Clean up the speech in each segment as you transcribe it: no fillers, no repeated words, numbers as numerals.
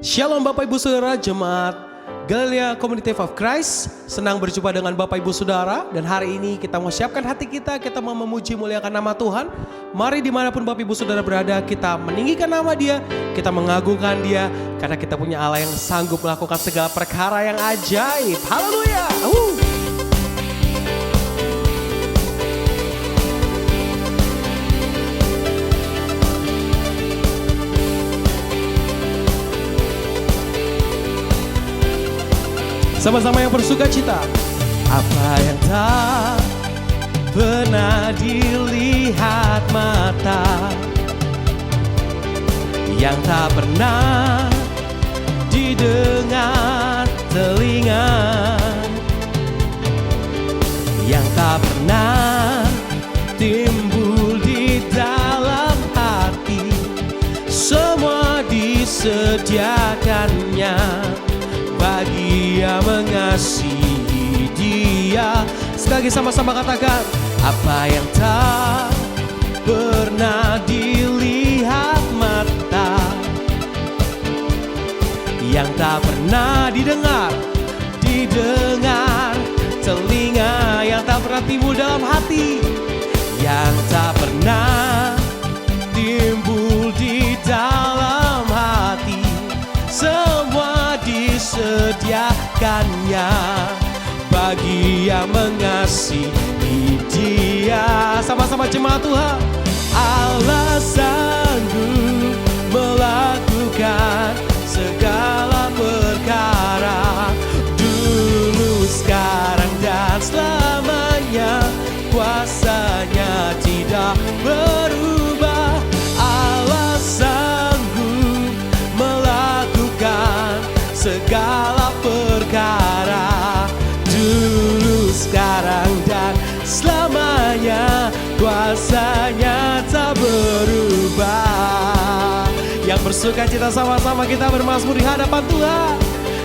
Shalom Bapak Ibu Saudara Jemaat Galilea Community of Christ. Senang berjumpa dengan Bapak Ibu Saudara. Dan hari ini kita mau siapkan hati kita mau memuji muliakan nama Tuhan. Mari dimanapun Bapak Ibu Saudara berada, kita meninggikan nama Dia, kita mengagungkan Dia, karena kita punya Allah yang sanggup melakukan segala perkara yang ajaib. Haleluya. Sama-sama yang bersuka cita. Apa yang tak pernah dilihat mata, yang tak pernah didengar telinga, yang tak pernah timbul di dalam hati, semua disediakannya bagi yang mengasihi Dia. Sekali lagi sama-sama katakan, apa yang tak pernah dilihat mata, yang tak pernah didengar telinga, yang tak pernah timbul dalam hati, yang tak pernah timbul di dalam hati, semua disediakannya bagi yang mengasihi Dia. Sama-sama jemaat Tuhan. Allah sanggup melakukan segala perkara, dulu, sekarang, dan selamanya. Kuasanya tidak berubah. Allah sanggup melakukan segala perkara, dulu, sekarang, dan selamanya. Kuasanya tak berubah. Yang bersuka cita sama-sama kita bermazmur di hadapan Tuhan,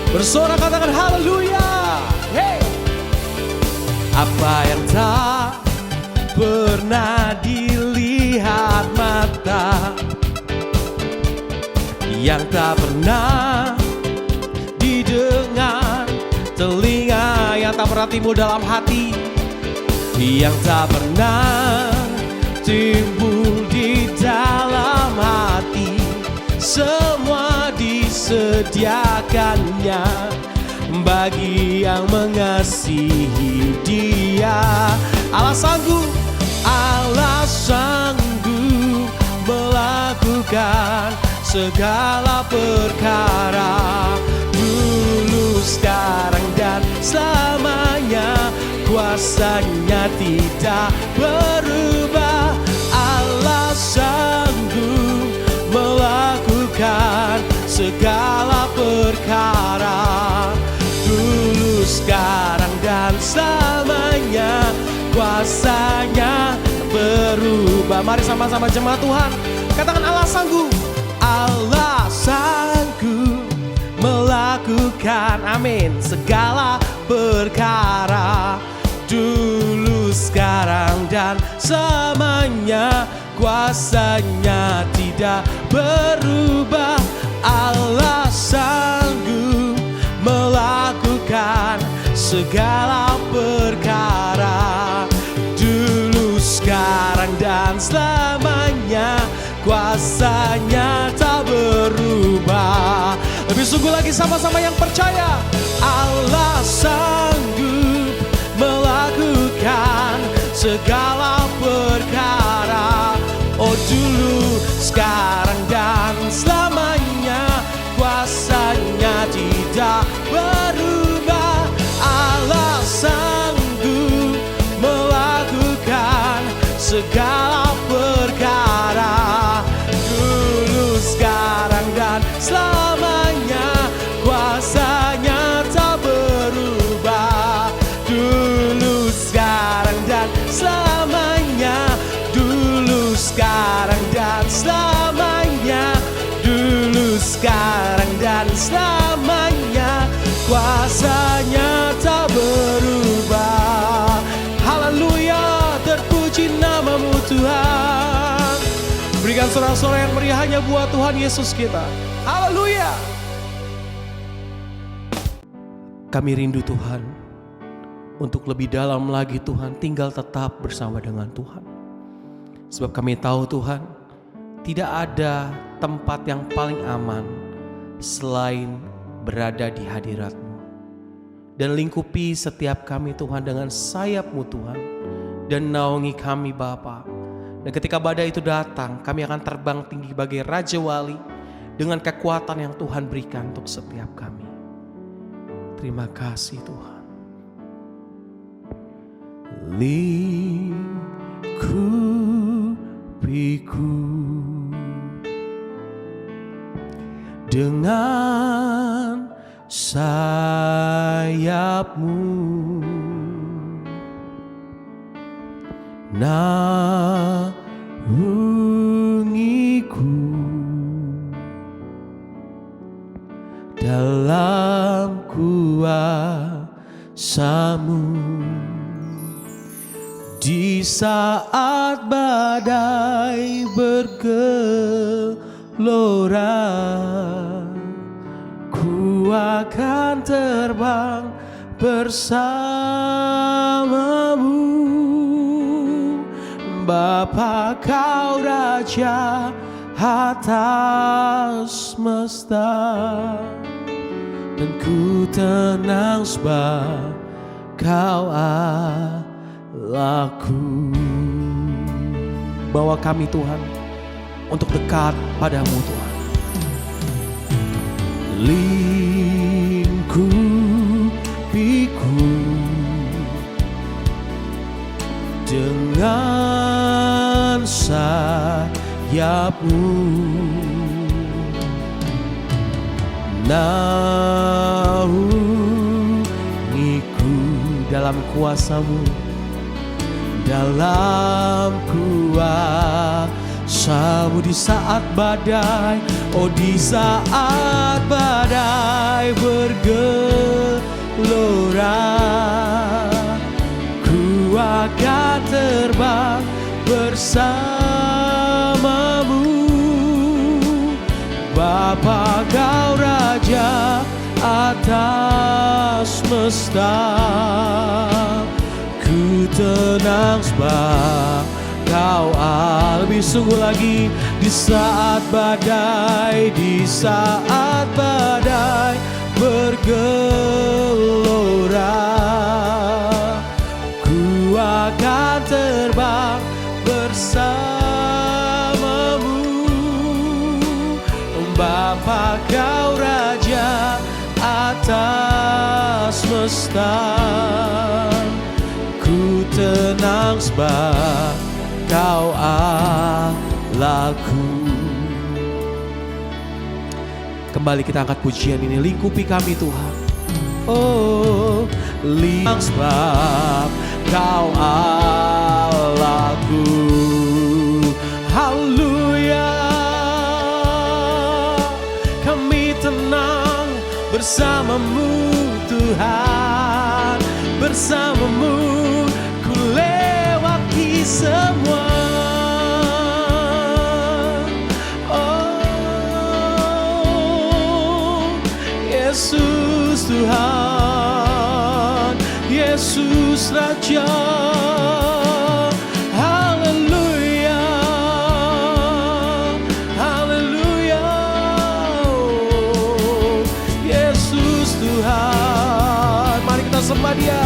bersorak katakan haleluya. Hey. Apa yang tak pernah dilihat mata, yang tak pernah didengar telinga, yang tak pernah timbul dalam hati, yang tak pernah timbul di dalam hati, semua disediakannya bagi yang mengasihi Dia. Allah sanggup melakukan segala perkara, dulu, sekarang, dan selamanya. Kuasanya tidak berubah. Allah sanggup melakukan segala perkara, dulu, sekarang, dan selamanya. Kuasanya berubah. Mari sama-sama jemaat Tuhan katakan, Allah sanggup. Allah sanggup melakukan, amin, segala perkara, dulu, sekarang, dan selamanya. Kuasanya tidak berubah. Allah sanggup melakukan segala perkara, dulu, sekarang, dan selamanya. Kuasanya tak berubah. Lebih sungguh lagi sama-sama yang percaya. Allah sanggup melakukan segala perkara, oh, dulu, sekarang, dan selamanya. Kuasanya tidak berubah. Allah sanggup melakukan segala perkara, dulu, sekarang, dan selamanya. Kuasanya tak berubah, dulu, sekarang, dan selamanya. Dulu, sekarang, dan selamanya. Dulu, sekarang, dan selamanya. Kuasanya tak berubah. Haleluya, terpuji namamu Tuhan. Berikan sorak-sorai yang meriah hanya buat Tuhan Yesus kita. Haleluya. kami rindu Tuhan untuk lebih dalam lagi Tuhan tinggal tetap bersama dengan Tuhan. Sebab kami tahu Tuhan, tidak ada tempat yang paling aman selain berada di hadirat-Mu. Dan lingkupi setiap kami Tuhan dengan sayap-Mu Tuhan, dan naungi kami Bapa. Dan ketika badai itu datang, kami akan terbang tinggi bagai Raja Wali dengan kekuatan yang Tuhan berikan untuk setiap kami. Terima kasih Tuhan. Lingkupiku dengan sayap-Mu, naungiku dalam kuasa-Mu. Di saat badai bergelora, ku akan terbang bersama-Mu. Bapa, Kau Raja atas semesta, dan ku tenang sebab Kau Allahku. Bawa kami Tuhan untuk dekat padamu Tuhan. Lingkupiku dengan sayap-Mu, naungiku dalam kuasa-Mu, dalam kuasa-Mu. Di saat badai, oh di saat badai bergelora, ku akan terbang bersama-Mu. Bapa, Kau Raja atas semesta, ku tenang sebab Kau lebih sungguh lagi. Di saat badai, di saat badai bergelora, ku akan terbang bersama-Mu. Bapa, Kau Raja atas semesta, ku tenang sebab Kau Allahku. Kembali kita angkat pujian ini. Lingkupi kami Tuhan. Oh, lingkupi sebab Kau Allahku. Haleluya. Kami tenang bersama-Mu Tuhan. Bersama-Mu ku lewati semua. Oh, Yesus Tuhan, Yesus Raja. Haleluya, haleluya. Oh, Yesus Tuhan. Mari kita sembah Dia.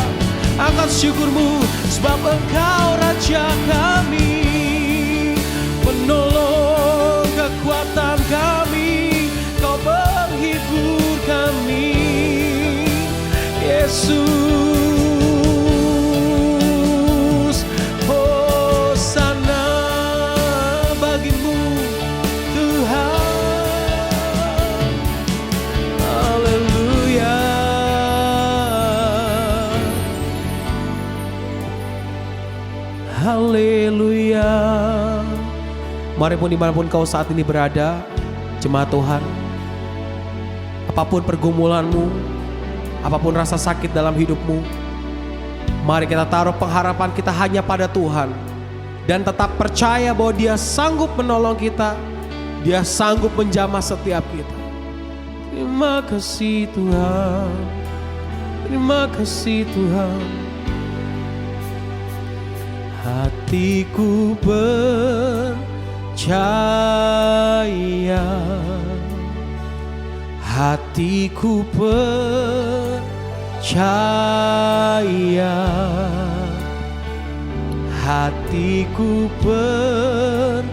Angkat syukur-Mu sebab Engkau Raja kami, penolong kekuatan kami, Kau menghibur kami. Yesus, hosana bagi-Mu Tuhan. Haleluya. Haleluya. Mari pun dimanapun kau saat ini berada, jemaat Tuhan, apapun pergumulanmu, apapun rasa sakit dalam hidupmu, mari kita taruh pengharapan kita hanya pada Tuhan. Dan tetap percaya bahwa Dia sanggup menolong kita, Dia sanggup menjamah setiap kita. Terima kasih Tuhan, Terima kasih Tuhan. Hatiku percaya, hatiku percaya, hatiku percaya,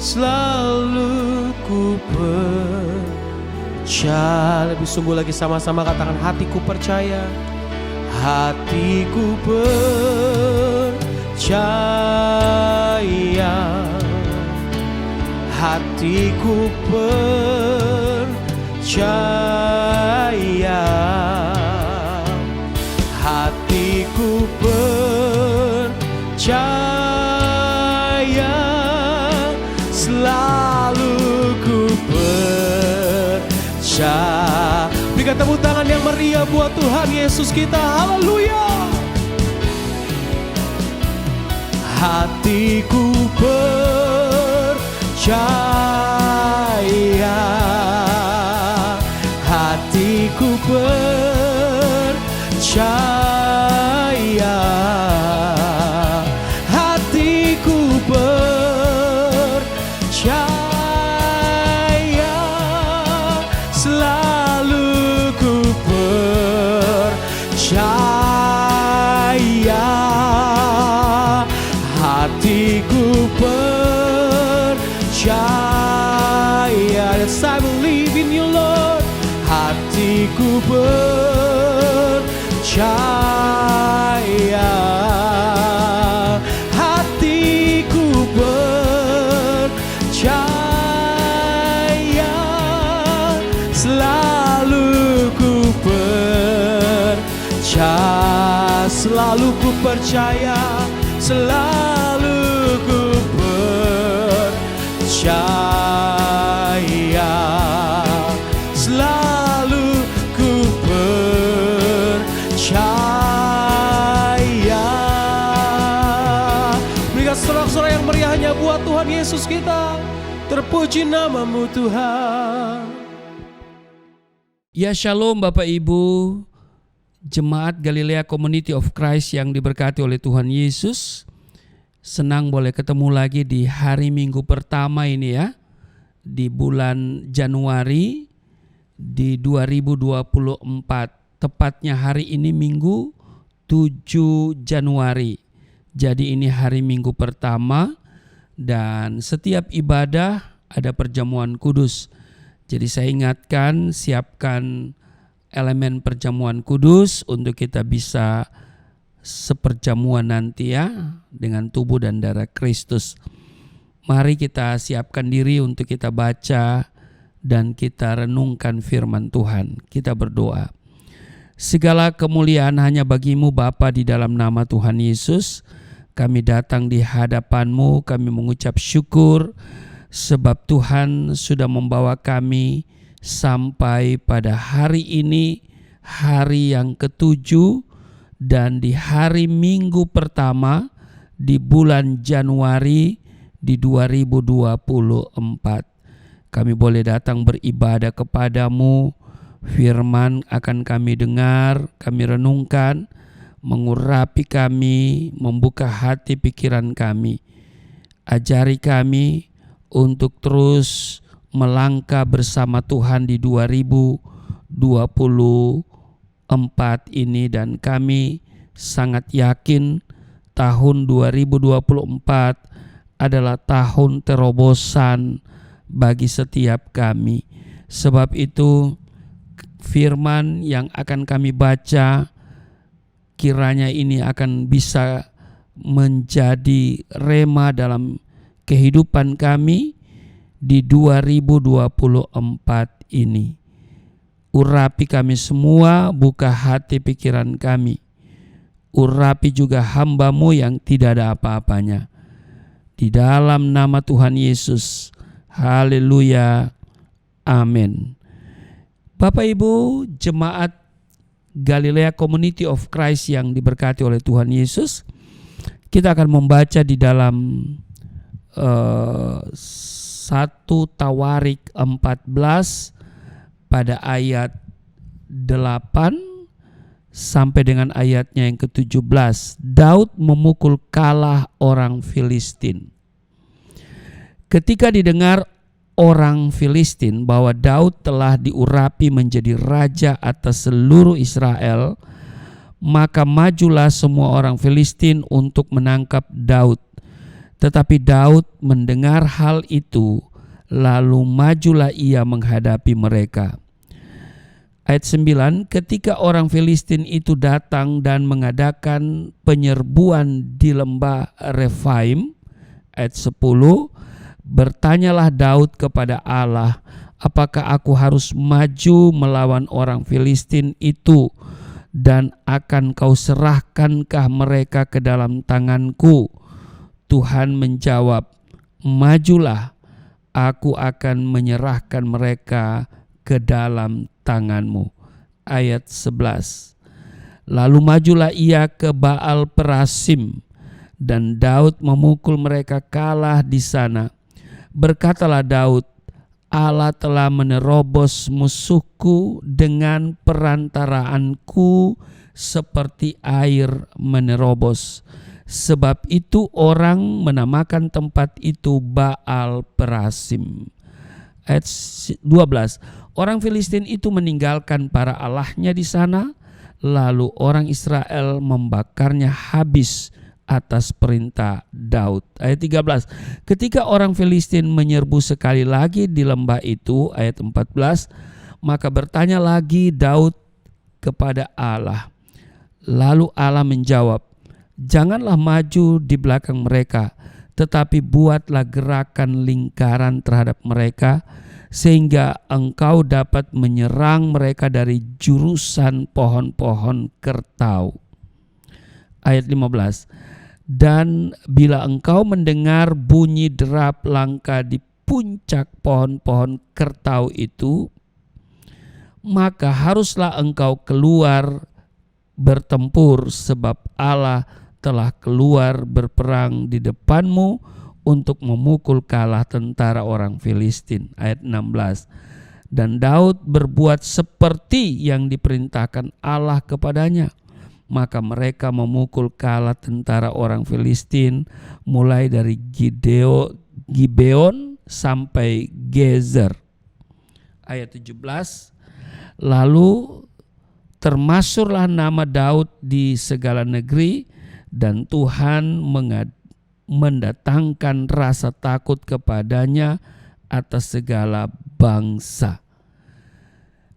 selalu ku percaya. Lebih sungguh lagi, sama-sama katakan hatiku percaya. Hatiku percaya, hatiku percaya, hatiku percaya, selalu ku percaya. Berikan tepuk tangan yang meriah buat Tuhan Yesus kita. Haleluya. Hatiku percaya, hatiku percaya, hatiku percaya, selalu ku percaya. Hatiku percaya. Yes, I believe in you, Lord. Hatiku percaya, hatiku percaya, selalu ku percaya, selalu ku percaya, selalu ku percaya, selalu ku percaya. Berikan sorak-sorak yang meriahnya buat Tuhan Yesus kita. Terpuji namamu Tuhan. Ya, shalom Bapak Ibu, Jemaat Galilea Community of Christ yang diberkati oleh Tuhan Yesus. Senang boleh ketemu lagi di hari Minggu pertama ini ya, di bulan Januari di 2024. Tepatnya hari ini Minggu 7 Januari. Jadi ini hari Minggu pertama dan setiap ibadah ada perjamuan kudus. Jadi saya ingatkan, siapkan elemen perjamuan kudus untuk kita bisa seperjamuan nanti ya dengan tubuh dan darah Kristus. Mari kita siapkan diri untuk kita baca dan kita renungkan firman Tuhan. Kita berdoa. Segala kemuliaan hanya bagimu Bapa, di dalam nama Tuhan Yesus. Kami datang di hadapan-Mu, kami mengucap syukur sebab Tuhan sudah membawa kami sampai pada hari ini, hari yang ke-7 dan di hari Minggu pertama di bulan Januari di 2024. Kami boleh datang beribadah kepadamu, firman akan kami dengar, kami renungkan, mengurapi kami, membuka hati pikiran kami. Ajari kami untuk terus melangkah bersama Tuhan di 2024 ini, dan kami sangat yakin tahun 2024 adalah tahun terobosan bagi setiap kami. Sebab itu firman yang akan kami baca kiranya ini akan bisa menjadi rema dalam kehidupan kami di 2024 ini. Urapi kami semua, buka hati pikiran kami. Urapi juga hamba-Mu yang tidak ada apa-apanya. Di dalam nama Tuhan Yesus. Haleluya. Amin. Bapak Ibu, jemaat Galilea Community of Christ yang diberkati oleh Tuhan Yesus, kita akan membaca di dalam 1 Tawarik 14 pada ayat 8 sampai dengan ayatnya yang ke-17. Daud memukul kalah orang Filistin. Ketika didengar orang Filistin bahwa Daud telah diurapi menjadi raja atas seluruh Israel, maka majulah semua orang Filistin untuk menangkap Daud. Tetapi Daud mendengar hal itu, lalu majulah ia menghadapi mereka. Ayat 9, ketika orang Filistin itu datang dan mengadakan penyerbuan di lembah Refaim. Ayat 10, bertanyalah Daud kepada Allah, apakah aku harus maju melawan orang Filistin itu, dan akan kau serahkankah mereka ke dalam tanganku? Tuhan menjawab, majulah, aku akan menyerahkan mereka ke dalam tanganmu. Ayat 11, lalu majulah ia ke Baal Perasim, dan Daud memukul mereka kalah di sana. Berkatalah Daud, Allah telah menerobos musuhku dengan perantaraanku seperti air menerobos. Sebab itu orang menamakan tempat itu Baal Perasim. Ayat 12, orang Filistin itu meninggalkan para allahnya di sana, lalu orang Israel membakarnya habis atas perintah Daud. Ayat 13, ketika orang Filistin menyerbu sekali lagi di lembah itu. Ayat 14, maka bertanya lagi Daud kepada Allah. Lalu Allah menjawab, janganlah maju di belakang mereka, tetapi buatlah gerakan lingkaran terhadap mereka, sehingga engkau dapat menyerang mereka dari jurusan pohon-pohon kertau. Ayat 15, dan bila engkau mendengar bunyi derap langka di puncak pohon-pohon kertau itu, maka haruslah engkau keluar bertempur, sebab Allah telah keluar berperang di depanmu untuk memukul kalah tentara orang Filistin. Ayat 16, dan Daud berbuat seperti yang diperintahkan Allah kepadanya. Maka mereka memukul kalah tentara orang Filistin mulai dari Gibeon sampai Gezer. Ayat 17, lalu termasurlah nama Daud di segala negeri, dan Tuhan mendatangkan rasa takut kepadanya atas segala bangsa.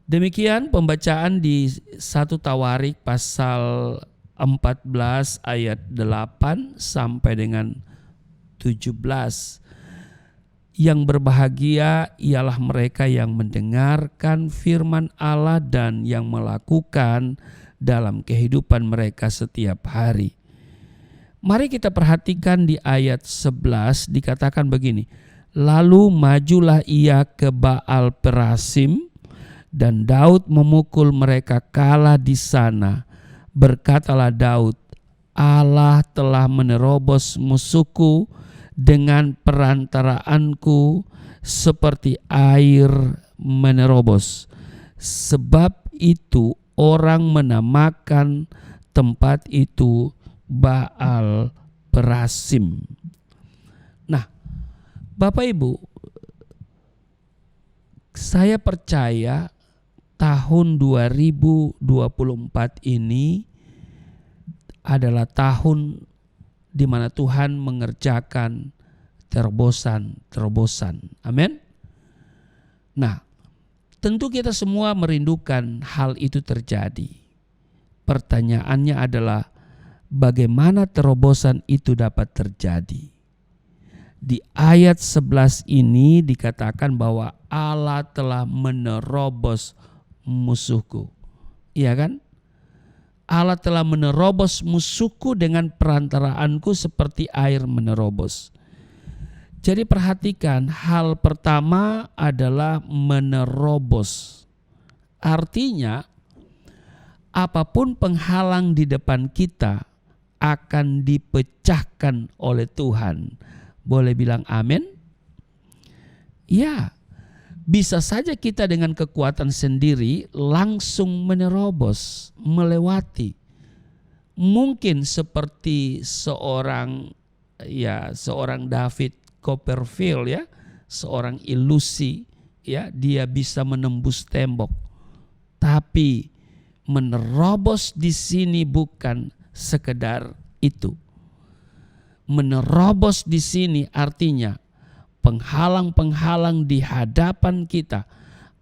Demikian pembacaan di 1 Tawarik pasal 14 ayat 8 sampai dengan 17. Yang berbahagia ialah mereka yang mendengarkan firman Allah dan yang melakukan dalam kehidupan mereka setiap hari. Mari kita perhatikan di ayat 11 dikatakan begini. Lalu majulah ia ke Baal Perasim, dan Daud memukul mereka kalah di sana. Berkatalah Daud, Allah telah menerobos musuhku dengan perantaraanku seperti air menerobos. Sebab itu orang menamakan tempat itu Baal Perasim. Nah, Bapak Ibu, saya percaya tahun 2024 ini adalah tahun di mana Tuhan mengerjakan terobosan. Amin. Nah, tentu kita semua merindukan hal itu terjadi. Pertanyaannya adalah bagaimana terobosan itu dapat terjadi? Di ayat 11 ini dikatakan bahwa Allah telah menerobos musuhku. Iya kan? Allah telah menerobos musuhku dengan perantaraanku seperti air menerobos. Jadi perhatikan, hal pertama adalah menerobos. Artinya apapun penghalang di depan kita akan dipecahkan oleh Tuhan. Boleh bilang amin? Ya, bisa saja kita dengan kekuatan sendiri langsung menerobos, melewati. Mungkin seperti seorang David Copperfield ya, seorang ilusi ya, dia bisa menembus tembok. Tapi menerobos di sini bukan sekedar itu. Menerobos di sini artinya penghalang-penghalang di hadapan kita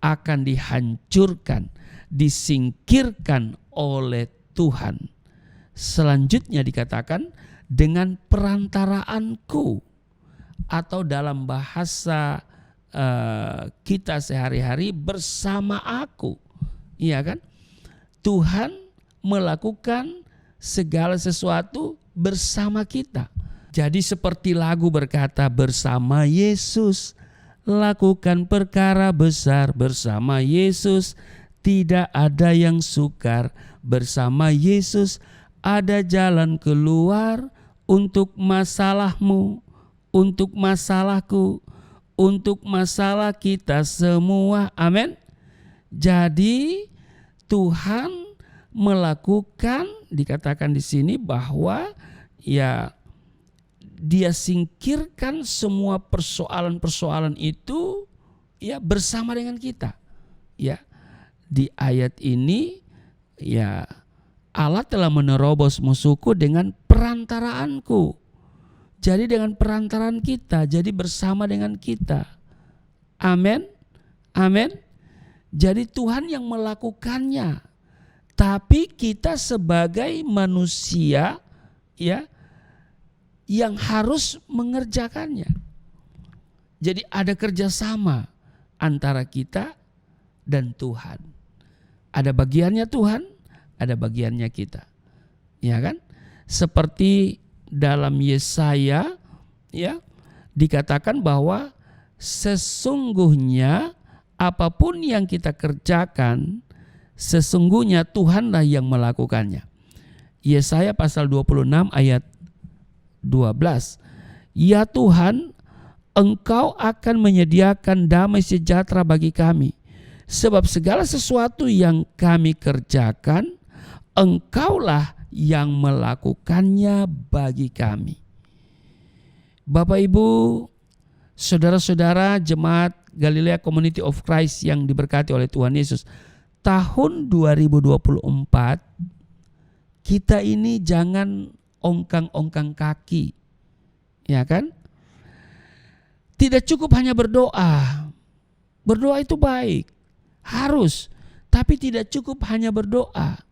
akan dihancurkan, disingkirkan oleh Tuhan. Selanjutnya dikatakan dengan perantaraanku, atau dalam bahasa kita sehari-hari bersama aku. Iya kan? Tuhan melakukan segala sesuatu bersama kita. Jadi seperti lagu berkata, bersama Yesus lakukan perkara besar, bersama Yesus tidak ada yang sukar, bersama Yesus ada jalan keluar untuk masalahmu, untuk masalahku, untuk masalah kita semua. Amin. Jadi Tuhan melakukan, dikatakan di sini bahwa ya dia singkirkan semua persoalan-persoalan itu ya bersama dengan kita. Ya, di ayat ini ya Allah telah menerobos musuhku dengan perantaraanku. Jadi dengan perantaraan kita, jadi bersama dengan kita. Amin. Amin. Jadi Tuhan yang melakukannya. Tapi kita sebagai manusia ya yang harus mengerjakannya. Jadi ada kerjasama antara kita dan Tuhan. Ada bagiannya Tuhan, ada bagiannya kita. Ya kan? Seperti dalam Yesaya ya dikatakan bahwa sesungguhnya apapun yang kita kerjakan, sesungguhnya Tuhanlah yang melakukannya. Yesaya pasal 26 ayat 12. Ya Tuhan, Engkau akan menyediakan damai sejahtera bagi kami. Sebab segala sesuatu yang kami kerjakan, Engkaulah yang melakukannya bagi kami. Bapak Ibu, saudara-saudara jemaat Galilea Community of Christ yang diberkati oleh Tuhan Yesus, tahun 2024 kita ini jangan ongkang-ongkang kaki, ya kan? Tidak cukup hanya berdoa. Berdoa itu baik, harus, tapi tidak cukup hanya berdoa.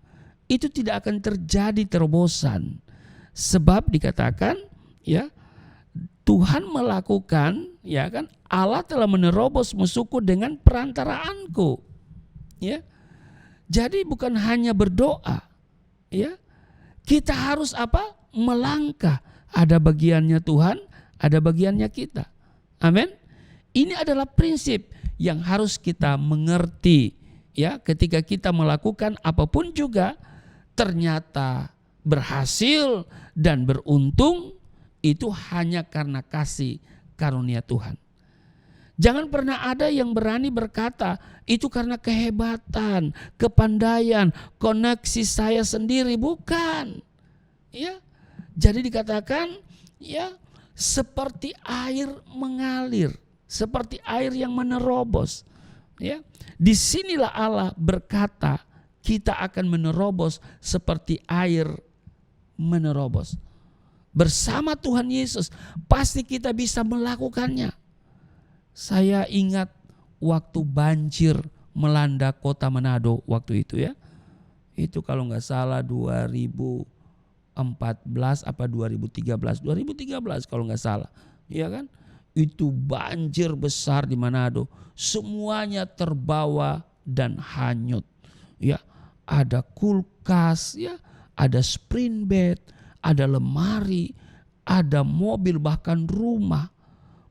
Itu tidak akan terjadi terobosan. Sebab dikatakan, ya, Tuhan melakukan, ya kan? Allah telah menerobos musuhku dengan perantaraanku. Ya. Jadi bukan hanya berdoa, ya. Kita harus apa? Melangkah. Ada bagiannya Tuhan, ada bagiannya kita. Amin. Ini adalah prinsip yang harus kita mengerti ya, ketika kita melakukan apapun juga ternyata berhasil dan beruntung, itu hanya karena kasih karunia Tuhan. Jangan pernah ada yang berani berkata itu karena kehebatan, kepandaian, koneksi saya sendiri, bukan. Ya. Jadi dikatakan ya seperti air mengalir, seperti air yang menerobos. Ya. Disinilah Allah berkata kita akan menerobos seperti air menerobos. Bersama Tuhan Yesus pasti kita bisa melakukannya. Saya ingat waktu banjir melanda kota Manado waktu itu ya. Itu kalau nggak salah 2014 apa 2013 kalau nggak salah. Iya kan? Itu banjir besar di Manado. Semuanya terbawa dan hanyut. Ya, ada kulkas ya, ada spring bed, ada lemari, ada mobil, bahkan rumah.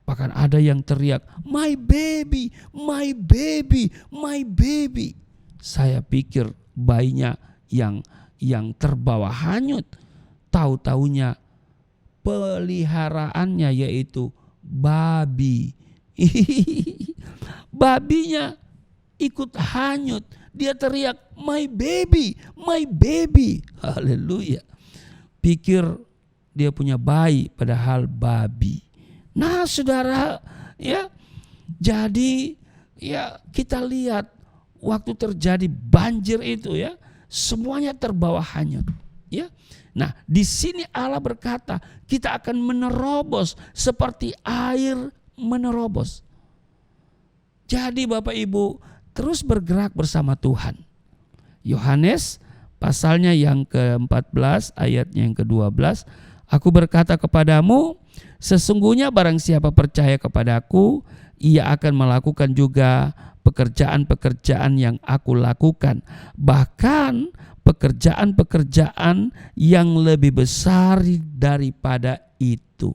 Bahkan ada yang teriak, "My baby, my baby, my baby." Saya pikir bayinya yang terbawa hanyut. Tahu-taunya peliharaannya yaitu babi. babinya ikut hanyut. Dia teriak, my baby, my baby. Haleluya. Pikir dia punya bayi, padahal babi. Nah saudara, ya, jadi ya kita lihat waktu terjadi banjir itu ya, semuanya terbawa hanyut. Ya, nah di sini Allah berkata kita akan menerobos seperti air menerobos. Jadi Bapak Ibu terus bergerak bersama Tuhan. Yohanes pasalnya yang ke-14 ayatnya yang ke-12. Aku berkata kepadamu, sesungguhnya barang siapa percaya kepadaku, ia akan melakukan juga pekerjaan-pekerjaan yang aku lakukan. Bahkan pekerjaan-pekerjaan yang lebih besar daripada itu.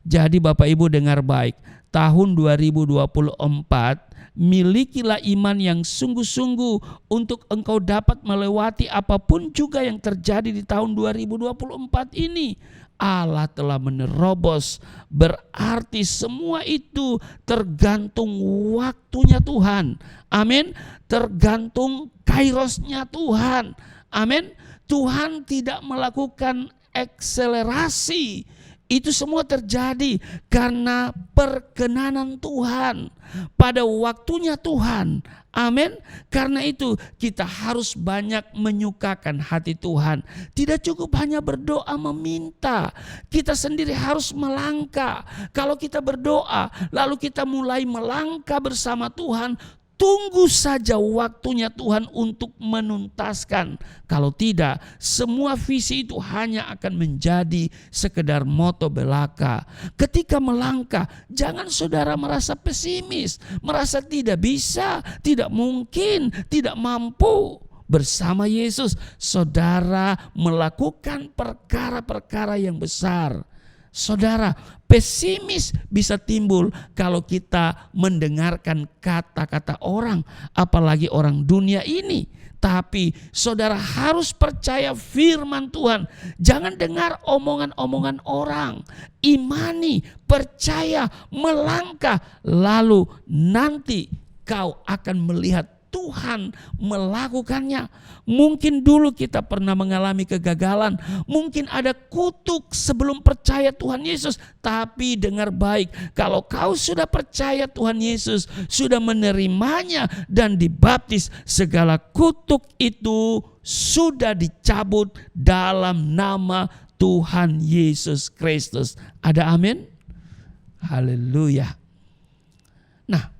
Jadi Bapak Ibu dengar baik, tahun 2024 milikilah iman yang sungguh-sungguh untuk engkau dapat melewati apapun juga yang terjadi di tahun 2024 ini. Allah telah menerobos, berarti semua itu tergantung waktunya Tuhan. Amin. Tergantung kairosnya Tuhan. Amin. Tuhan tidak melakukan akselerasi. Itu semua terjadi karena perkenanan Tuhan pada waktunya Tuhan. Amin. Karena itu kita harus banyak menyukakan hati Tuhan. Tidak cukup hanya berdoa meminta. Kita sendiri harus melangkah. Kalau kita berdoa lalu kita mulai melangkah bersama Tuhan, tunggu saja waktunya Tuhan untuk menuntaskan. Kalau tidak, semua visi itu hanya akan menjadi sekedar moto belaka. Ketika melangkah, jangan saudara merasa pesimis, merasa tidak bisa, tidak mungkin, tidak mampu. Bersama Yesus, saudara melakukan perkara-perkara yang besar. Saudara, pesimis bisa timbul kalau kita mendengarkan kata-kata orang, apalagi orang dunia ini. Tapi saudara harus percaya firman Tuhan. Jangan dengar omongan-omongan orang. Imani, percaya, melangkah. Lalu nanti kau akan melihat Tuhan melakukannya. Mungkin dulu kita pernah mengalami kegagalan, mungkin ada kutuk sebelum percaya Tuhan Yesus. Tapi dengar baik, kalau kau sudah percaya Tuhan Yesus, sudah menerimanya dan dibaptis, segala kutuk itu sudah dicabut dalam nama Tuhan Yesus Kristus. Ada amin? Haleluya. Nah,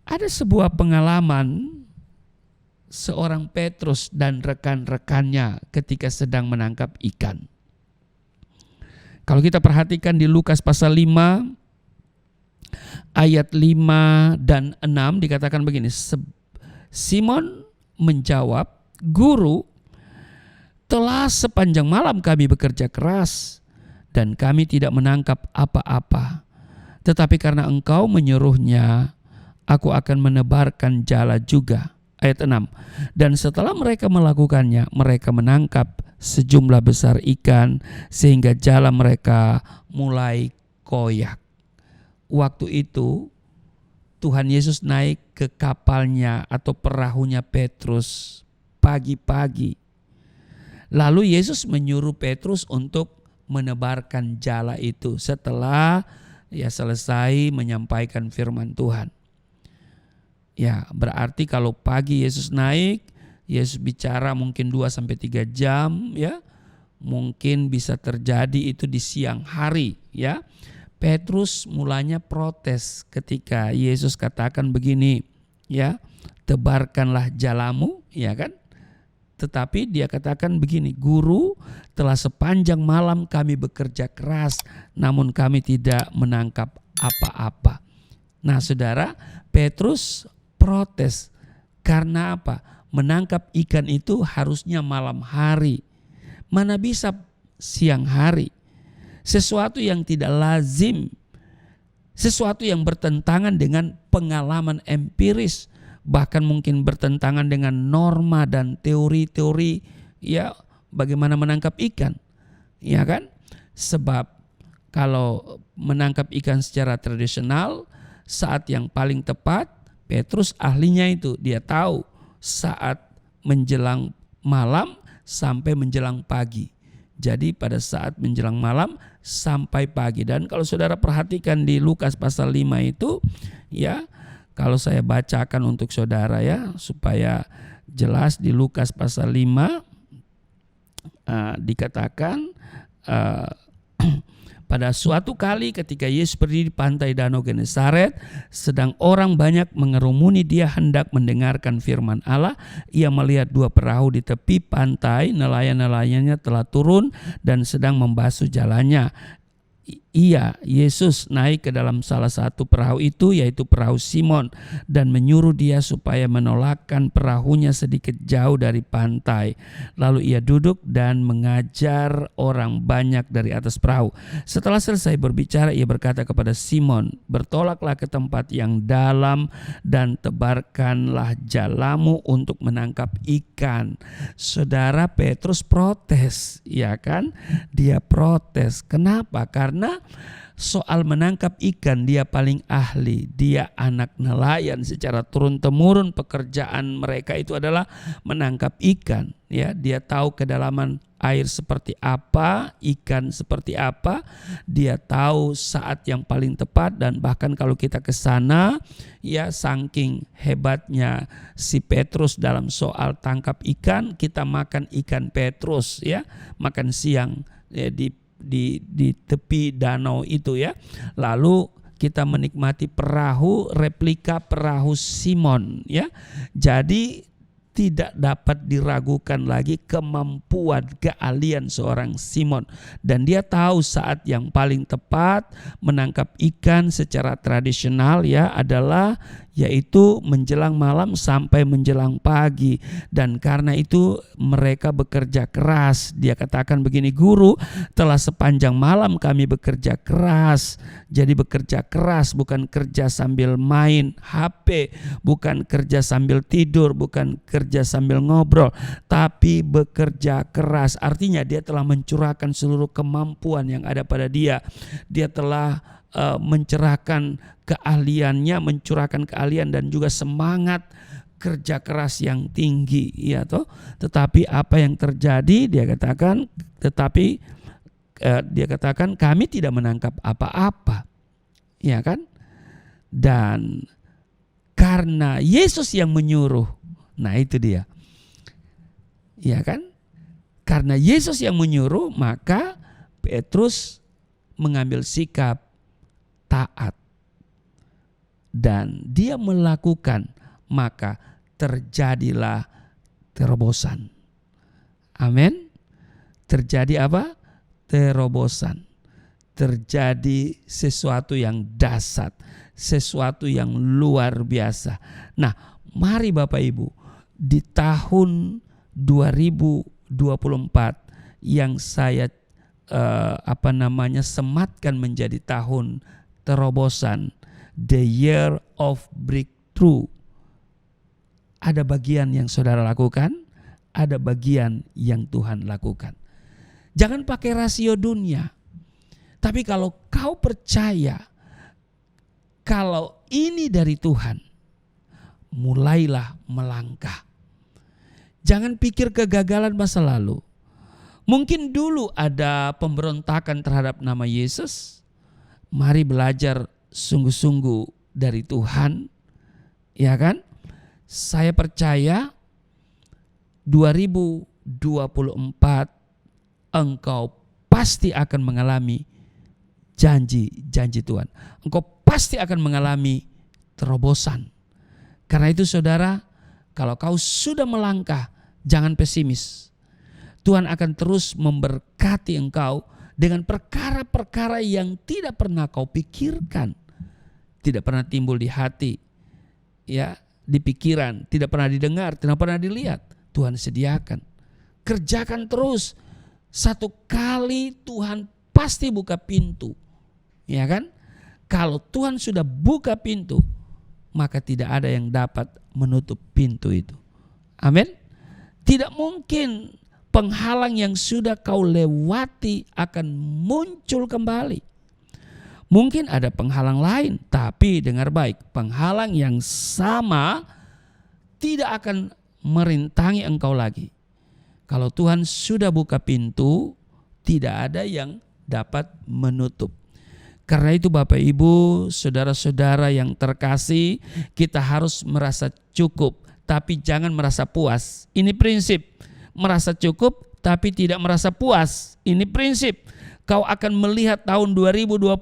ada sebuah pengalaman seorang Petrus dan rekan-rekannya ketika sedang menangkap ikan. Kalau kita perhatikan di Lukas pasal 5 ayat 5 dan 6 dikatakan begini. Simon menjawab, Guru, telah sepanjang malam kami bekerja keras dan kami tidak menangkap apa-apa. Tetapi karena engkau menyuruhnya, aku akan menebarkan jala juga. Ayat 6. Dan setelah mereka melakukannya, mereka menangkap sejumlah besar ikan sehingga jala mereka mulai koyak. Waktu itu Tuhan Yesus naik ke kapalnya atau perahunya Petrus pagi-pagi. Lalu Yesus menyuruh Petrus untuk menebarkan jala itu setelah selesai menyampaikan firman Tuhan. Ya, berarti kalau pagi Yesus naik, Yesus bicara mungkin 2-3 jam ya. Mungkin bisa terjadi itu di siang hari ya. Petrus mulanya protes ketika Yesus katakan begini ya, tebarkanlah jalamu ya kan. Tetapi dia katakan begini, Guru, telah sepanjang malam kami bekerja keras namun kami tidak menangkap apa-apa. Nah saudara, Petrus protes karena apa? Menangkap ikan itu harusnya malam hari. Mana bisa siang hari? Sesuatu yang tidak lazim. Sesuatu yang bertentangan dengan pengalaman empiris. Bahkan mungkin bertentangan dengan norma dan teori-teori ya bagaimana menangkap ikan. Ya kan? Sebab kalau menangkap ikan secara tradisional, saat yang paling tepat. Petrus ahlinya itu, dia tahu saat menjelang malam sampai menjelang pagi. Jadi pada saat menjelang malam sampai pagi. Dan kalau saudara perhatikan di Lukas pasal 5 itu, ya, kalau saya bacakan untuk saudara ya supaya jelas, di Lukas pasal 5 dikatakan pada suatu kali ketika Yesus berdiri di pantai Danau Genesaret, sedang orang banyak mengerumuni dia hendak mendengarkan firman Allah, ia melihat dua perahu di tepi pantai, nelayan-nelayannya telah turun dan sedang membasuh jalannya. Yesus naik ke dalam salah satu perahu itu, yaitu perahu Simon, dan menyuruh dia supaya menolakkan perahunya sedikit jauh dari pantai. Lalu ia duduk dan mengajar orang banyak dari atas perahu. Setelah selesai berbicara, ia berkata kepada Simon, "Bertolaklah ke tempat yang dalam dan tebarkanlah jalamu untuk menangkap ikan." Saudara, Petrus protes, ya kan? Dia protes. Kenapa? Karena soal menangkap ikan dia paling ahli. Dia anak nelayan, secara turun-temurun pekerjaan mereka itu adalah menangkap ikan. Ya, dia tahu kedalaman air seperti apa, ikan seperti apa. Dia tahu saat yang paling tepat, dan bahkan kalau kita ke sana, ya, saking hebatnya si Petrus dalam soal tangkap ikan, kita makan ikan Petrus, ya, makan siang ya, di tepi danau itu, ya. Lalu kita menikmati perahu replika perahu Simon, ya. Jadi tidak dapat diragukan lagi kemampuan, keahlian seorang Simon, dan dia tahu saat yang paling tepat menangkap ikan secara tradisional, ya, adalah yaitu menjelang malam sampai menjelang pagi. Dan karena itu mereka bekerja keras. Dia katakan begini, "Guru, telah sepanjang malam kami bekerja keras." Jadi bekerja keras bukan kerja sambil main HP, bukan kerja sambil tidur, bukan kerja sambil ngobrol, tapi bekerja keras. Artinya dia telah mencurahkan seluruh kemampuan yang ada pada dia. Dia telah mencerahkan keahliannya, mencurahkan keahlian dan juga semangat kerja keras yang tinggi, ya toh. Tetapi apa yang terjadi? Dia katakan kami tidak menangkap apa-apa, ya kan? Dan karena Yesus yang menyuruh, nah itu dia, ya kan? Karena Yesus yang menyuruh, maka Petrus mengambil sikap taat dan dia melakukan, maka terjadilah terobosan. Amin. Terjadi apa? Terobosan. Terjadi sesuatu yang dahsyat, sesuatu yang luar biasa. Nah, mari Bapak Ibu, di tahun 2024 yang saya sematkan menjadi tahun terobosan, the year of breakthrough. Ada bagian yang saudara lakukan, ada bagian yang Tuhan lakukan. Jangan pakai rasio dunia. Tapi kalau kau percaya kalau ini dari Tuhan, mulailah melangkah. Jangan pikir kegagalan masa lalu. Mungkin dulu ada pemberontakan terhadap nama Yesus. Mari belajar sungguh-sungguh dari Tuhan, ya kan? Saya percaya 2024 engkau pasti akan mengalami janji-janji Tuhan. Engkau pasti akan mengalami terobosan. Karena itu saudara, kalau kau sudah melangkah, jangan pesimis. Tuhan akan terus memberkati engkau dengan perkara-perkara yang tidak pernah kau pikirkan, tidak pernah timbul di hati, ya, di pikiran, tidak pernah didengar, tidak pernah dilihat. Tuhan sediakan. Kerjakan terus. Satu kali Tuhan pasti buka pintu, ya kan? Kalau Tuhan sudah buka pintu, maka tidak ada yang dapat menutup pintu itu. Amin. Tidak mungkin penghalang yang sudah kau lewati akan muncul kembali. Mungkin ada penghalang lain, tapi dengar baik, penghalang yang sama tidak akan merintangi engkau lagi. Kalau Tuhan sudah buka pintu, tidak ada yang dapat menutup. Karena itu Bapak Ibu, saudara-saudara yang terkasih, kita harus merasa cukup, tapi jangan merasa puas. Ini prinsip, merasa cukup tapi tidak merasa puas. Ini prinsip. Kau akan melihat tahun 2024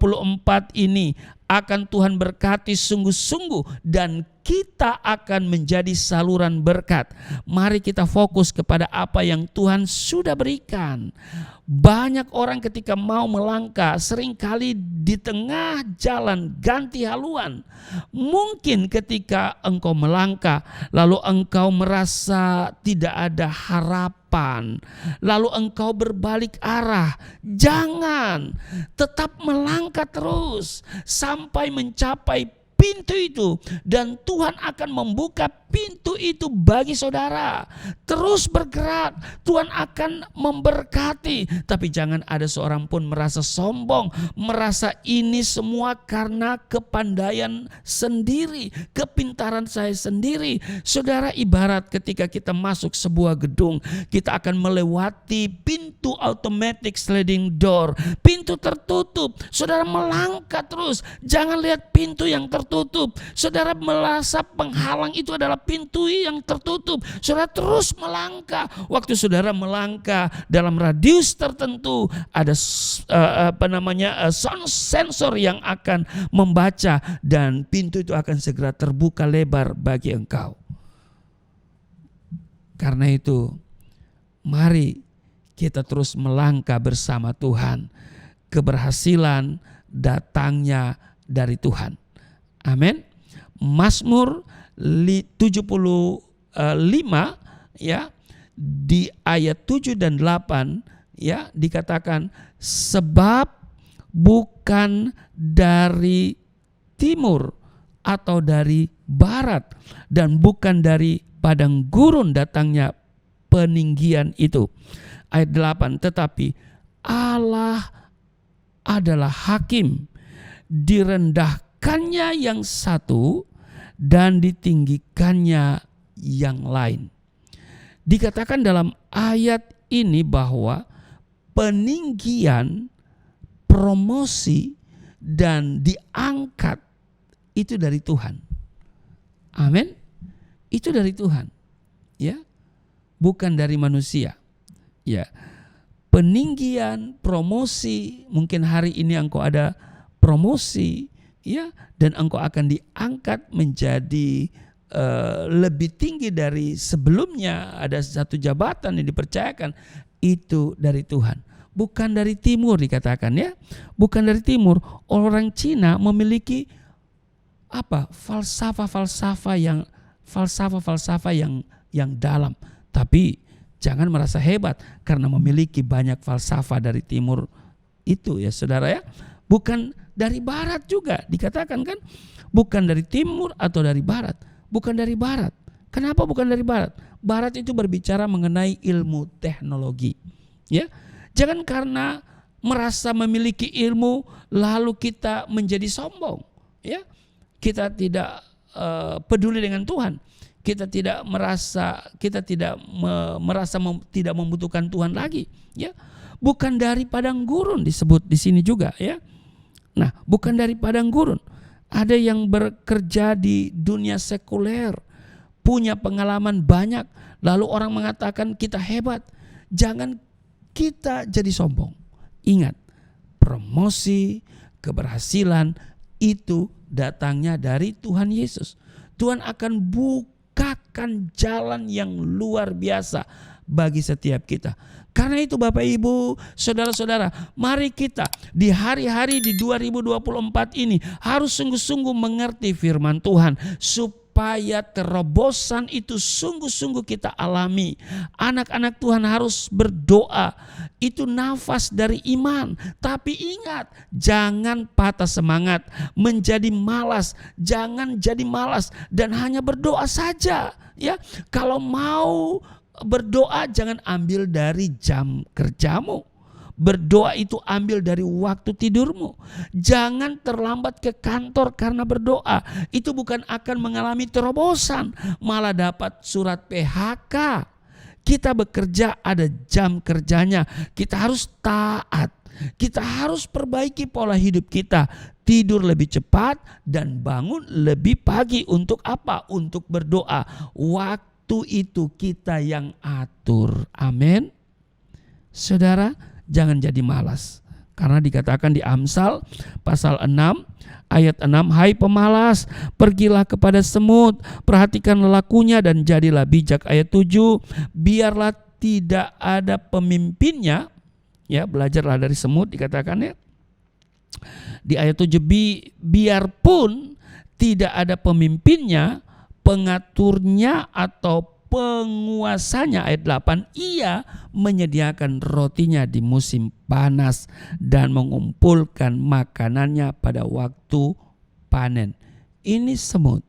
ini akan Tuhan berkati sungguh-sungguh dan kita akan menjadi saluran berkat. Mari kita fokus kepada apa yang Tuhan sudah berikan. Banyak orang ketika mau melangkah seringkali di tengah jalan ganti haluan. Mungkin ketika engkau melangkah lalu engkau merasa tidak ada harapan, lalu engkau berbalik arah. Jangan, tetap melangkah terus sampai mencapai pintu itu, dan Tuhan akan membuka pintu itu bagi saudara. Terus bergerak, Tuhan akan memberkati. Tapi jangan ada seorang pun merasa sombong, merasa ini semua karena kepandaian sendiri, kepintaran saya sendiri. Saudara, ibarat ketika kita masuk sebuah gedung, kita akan melewati pintu automatic sliding door, pintu tertutup. Saudara melangkah terus, jangan lihat pintu yang tertutup. Saudara merasa penghalang itu adalah pintu yang tertutup. Saudara terus melangkah. Waktu saudara melangkah dalam radius tertentu, ada sound sensor yang akan membaca dan pintu itu akan segera terbuka lebar bagi engkau. Karena itu, mari kita terus melangkah bersama Tuhan. Keberhasilan datangnya dari Tuhan. Amin. Mazmur 75 ya, di ayat 7 dan 8 ya, dikatakan sebab bukan dari timur atau dari barat dan bukan dari padang gurun datangnya peninggian itu. Ayat 8, tetapi Allah adalah hakim, direndahkannya yang satu dan ditinggikannya yang lain. Dikatakan dalam ayat ini bahwa peninggian, promosi, dan diangkat itu dari Tuhan. Amin. Itu dari Tuhan. Ya. Bukan dari manusia. Ya. Peninggian, promosi, mungkin hari ini engkau ada promosi, ya, dan engkau akan diangkat menjadi lebih tinggi dari sebelumnya, ada satu jabatan yang dipercayakan, itu dari Tuhan. Bukan dari timur dikatakan ya. Bukan dari timur. Orang Cina memiliki apa? Falsafah yang dalam. Tapi jangan merasa hebat karena memiliki banyak falsafah dari timur itu ya saudara ya. Bukan dari barat juga dikatakan kan. Bukan dari timur atau dari barat. Bukan dari barat. Kenapa bukan dari barat? Barat itu berbicara mengenai ilmu teknologi. Ya, jangan karena merasa memiliki ilmu lalu kita menjadi sombong. Ya, kita tidak peduli dengan Tuhan. Kita tidak merasa tidak membutuhkan Tuhan lagi. Ya, bukan dari padang gurun disebut di sini juga. Ya, nah bukan dari padang gurun. Ada yang bekerja di dunia sekuler, punya pengalaman banyak, lalu orang mengatakan kita hebat. Jangan kita jadi sombong. Ingat, promosi, keberhasilan itu datangnya dari Tuhan Yesus. Tuhan akan bukakan jalan yang luar biasa bagi setiap kita. Karena itu Bapak Ibu, saudara-saudara, mari kita di hari-hari di 2024 ini harus sungguh-sungguh mengerti firman Tuhan supaya terobosan itu sungguh-sungguh kita alami. Anak-anak Tuhan harus berdoa, itu nafas dari iman. Tapi ingat, jangan patah semangat, menjadi malas. Jangan jadi malas dan hanya berdoa saja. Ya, kalau mau berdoa jangan ambil dari jam kerjamu. Berdoa itu ambil dari waktu tidurmu. Jangan terlambat ke kantor karena berdoa. Itu bukan akan mengalami terobosan, malah dapat surat PHK. Kita bekerja ada jam kerjanya. Kita harus taat. Kita harus perbaiki pola hidup kita. Tidur lebih cepat dan bangun lebih pagi. Untuk apa? Untuk berdoa. Waktu itu kita yang atur. Amin. Saudara, jangan jadi malas. Karena dikatakan di Amsal pasal 6 ayat 6, hai pemalas, pergilah kepada semut, perhatikan lakunya dan jadilah bijak. Ayat 7, biarlah tidak ada pemimpinnya. Ya, belajarlah dari semut dikatakan ya. Di ayat 7, biarpun tidak ada pemimpinnya, pengaturnya atau penguasanya. Ayat 8, ia menyediakan rotinya di musim panas dan mengumpulkan makanannya pada waktu panen. Ini semut.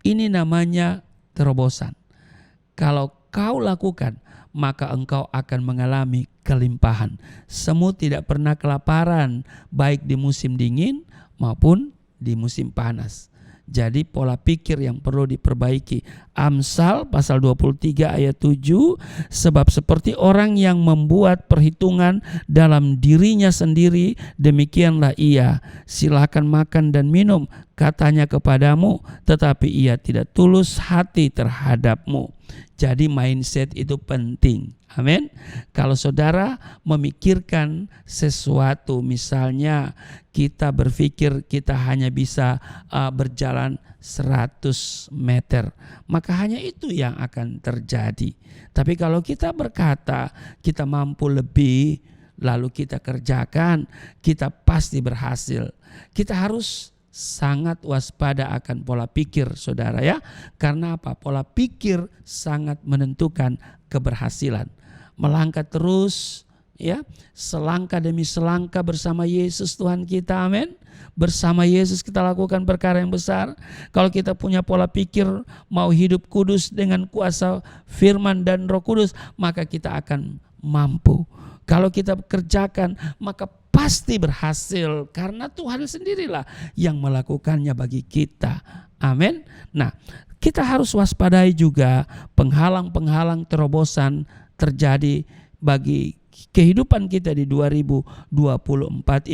Ini namanya terobosan. Kalau kau lakukan, maka engkau akan mengalami kelimpahan. Semut tidak pernah kelaparan, baik di musim dingin maupun di musim panas. Jadi pola pikir yang perlu diperbaiki. Amsal pasal 23 ayat 7, sebab seperti orang yang membuat perhitungan dalam dirinya sendiri, demikianlah ia. Silakan makan dan minum, katanya kepadamu, tetapi ia tidak tulus hati terhadapmu. Jadi mindset itu penting. Amin. Kalau saudara memikirkan sesuatu, misalnya kita berpikir kita hanya bisa berjalan 100 meter, maka hanya itu yang akan terjadi. Tapi kalau kita berkata kita mampu lebih, lalu kita kerjakan, kita pasti berhasil. Kita harus sangat waspada akan pola pikir saudara ya. Karena apa? Pola pikir sangat menentukan keberhasilan. Melangkah terus ya, selangkah demi selangkah bersama Yesus Tuhan kita, amin. Bersama Yesus kita lakukan perkara yang besar. Kalau kita punya pola pikir mau hidup kudus dengan kuasa firman dan Roh Kudus, maka kita akan mampu. Kalau kita kerjakan, maka pasti berhasil karena Tuhan sendirilah yang melakukannya bagi kita. Amin. Nah, kita harus waspadai juga penghalang-penghalang terobosan terjadi bagi kehidupan kita di 2024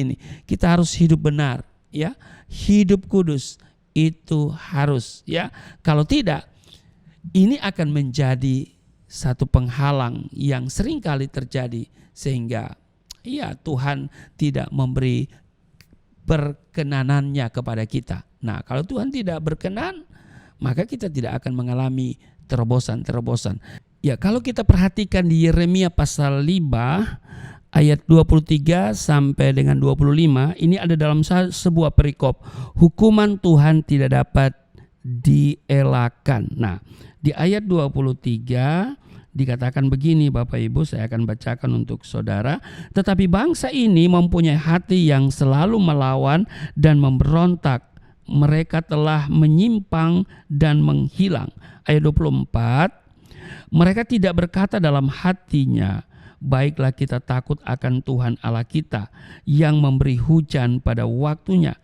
ini. Kita harus hidup benar ya. Hidup kudus itu harus ya. Kalau tidak, ini akan menjadi satu penghalang yang sering kali terjadi sehingga ya Tuhan tidak memberi perkenanannya kepada kita. Nah, kalau Tuhan tidak berkenan, maka kita tidak akan mengalami terobosan-terobosan. Ya, kalau kita perhatikan di Yeremia pasal 5 ayat 23 sampai dengan 25, ini ada dalam sebuah perikop. Hukuman Tuhan tidak dapat dielakkan. Nah, di ayat 23 dikatakan begini Bapak Ibu, saya akan bacakan untuk saudara. Tetapi bangsa ini mempunyai hati yang selalu melawan dan memberontak. Mereka telah menyimpang dan menghilang. Ayat 24, mereka tidak berkata dalam hatinya, baiklah kita takut akan Tuhan Allah kita yang memberi hujan pada waktunya,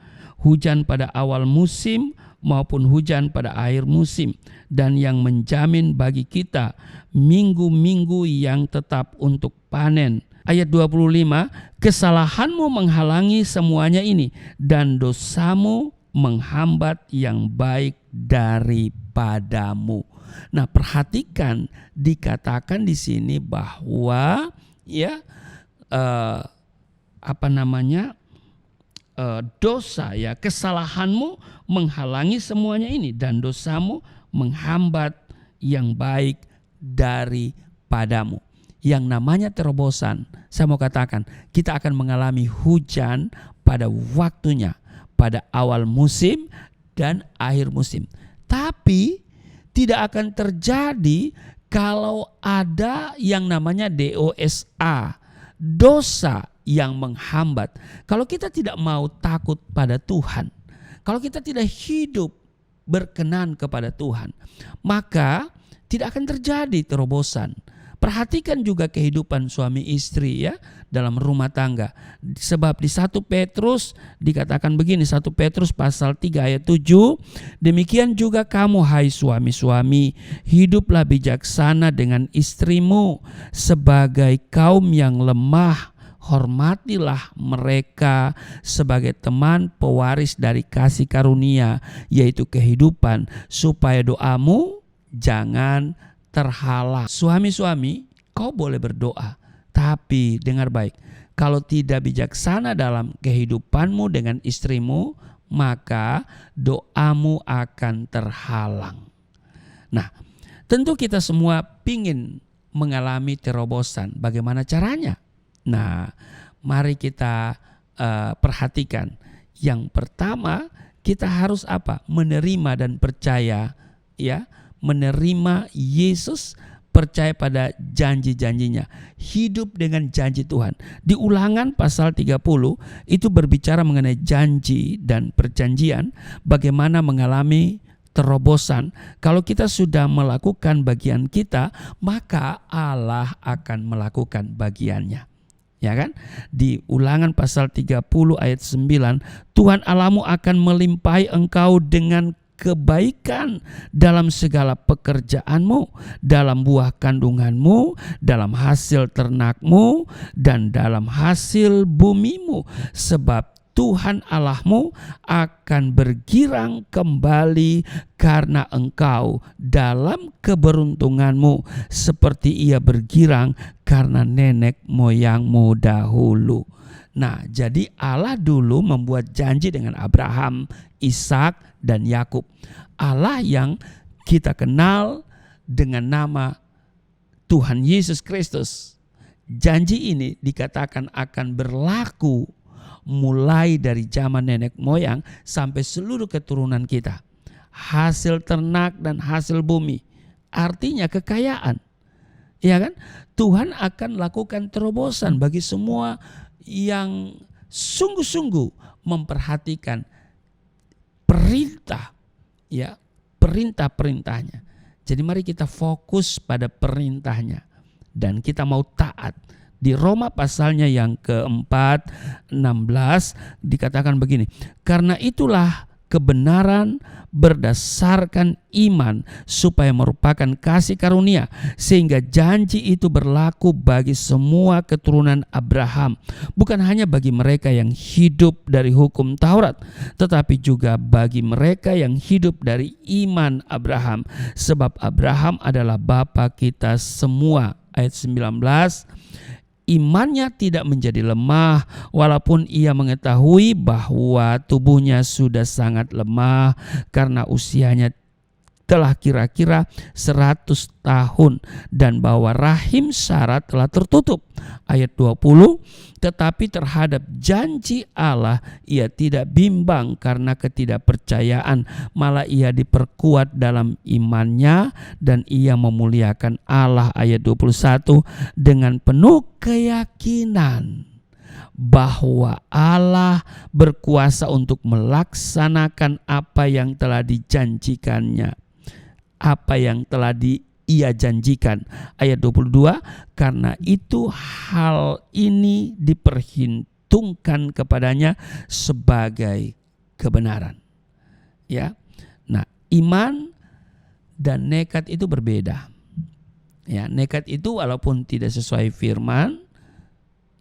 hujan pada awal musim maupun hujan pada akhir musim, dan yang menjamin bagi kita minggu-minggu yang tetap untuk panen. Ayat 25, kesalahanmu menghalangi semuanya ini dan dosamu menghambat yang baik daripadamu. Nah, perhatikan dikatakan di sini bahwa ya dosa ya, kesalahanmu menghalangi semuanya ini dan dosamu menghambat yang baik daripadamu. Yang namanya terobosan, saya mau katakan kita akan mengalami hujan pada waktunya, pada awal musim dan akhir musim. Tapi tidak akan terjadi kalau ada yang namanya DOSA, dosa yang menghambat. Kalau kita tidak mau takut pada Tuhan, kalau kita tidak hidup berkenan kepada Tuhan, maka tidak akan terjadi terobosan. Perhatikan juga kehidupan suami istri ya dalam rumah tangga. Sebab di 1 Petrus dikatakan begini, 1 Petrus pasal 3 ayat 7, demikian juga kamu hai suami-suami, hiduplah bijaksana dengan istrimu sebagai kaum yang lemah. Hormatilah mereka sebagai teman pewaris dari kasih karunia, yaitu kehidupan, supaya doamu jangan terhalang. Suami-suami, kau boleh berdoa, tapi dengar baik, kalau tidak bijaksana dalam kehidupanmu dengan istrimu, maka doamu akan terhalang. Nah, tentu kita semua pingin mengalami terobosan. Bagaimana caranya? Nah, mari kita perhatikan. Yang pertama, kita harus apa? Menerima dan percaya, ya. Menerima Yesus, percaya pada janji-janjinya, hidup dengan janji Tuhan. Di Ulangan pasal 30 itu berbicara mengenai janji dan perjanjian, bagaimana mengalami terobosan. Kalau kita sudah melakukan bagian kita, maka Allah akan melakukan bagiannya. Ya kan? Di Ulangan pasal 30 ayat 9, Tuhan Allahmu akan melimpahi engkau dengan kebaikan dalam segala pekerjaanmu, dalam buah kandunganmu, dalam hasil ternakmu, dan dalam hasil bumimu. Sebab Tuhan Allahmu akan bergirang kembali karena engkau dalam keberuntunganmu, seperti ia bergirang karena nenek moyangmu dahulu. Nah, jadi Allah dulu membuat janji dengan Abraham, Ishak, dan Yakub. Allah yang kita kenal dengan nama Tuhan Yesus Kristus. Janji ini dikatakan akan berlaku mulai dari zaman nenek moyang sampai seluruh keturunan kita. Hasil ternak dan hasil bumi, artinya kekayaan. Ya kan? Tuhan akan lakukan terobosan bagi semua yang sungguh-sungguh memperhatikan perintah, ya, perintah-perintahnya. Jadi mari kita fokus pada perintahnya dan kita mau taat. Di Roma pasalnya yang keempat 16 dikatakan begini, karena itulah kebenaran berdasarkan iman supaya merupakan kasih karunia, sehingga janji itu berlaku bagi semua keturunan Abraham, bukan hanya bagi mereka yang hidup dari hukum Taurat, tetapi juga bagi mereka yang hidup dari iman Abraham, sebab Abraham adalah bapa kita semua. Ayat 19, imannya tidak menjadi lemah walaupun ia mengetahui bahwa tubuhnya sudah sangat lemah karena usianya telah kira-kira 100 tahun dan bahwa rahim Sarah telah tertutup. Ayat 20, tetapi terhadap janji Allah ia tidak bimbang karena ketidakpercayaan, malah ia diperkuat dalam imannya dan ia memuliakan Allah. Ayat 21, dengan penuh keyakinan bahwa Allah berkuasa untuk melaksanakan apa yang telah dijanjikannya, apa yang telah ia janjikan. Ayat 22, karena itu hal ini diperhitungkan kepadanya sebagai kebenaran. Ya. Nah, iman dan nekat itu berbeda. Ya, nekat itu walaupun tidak sesuai firman,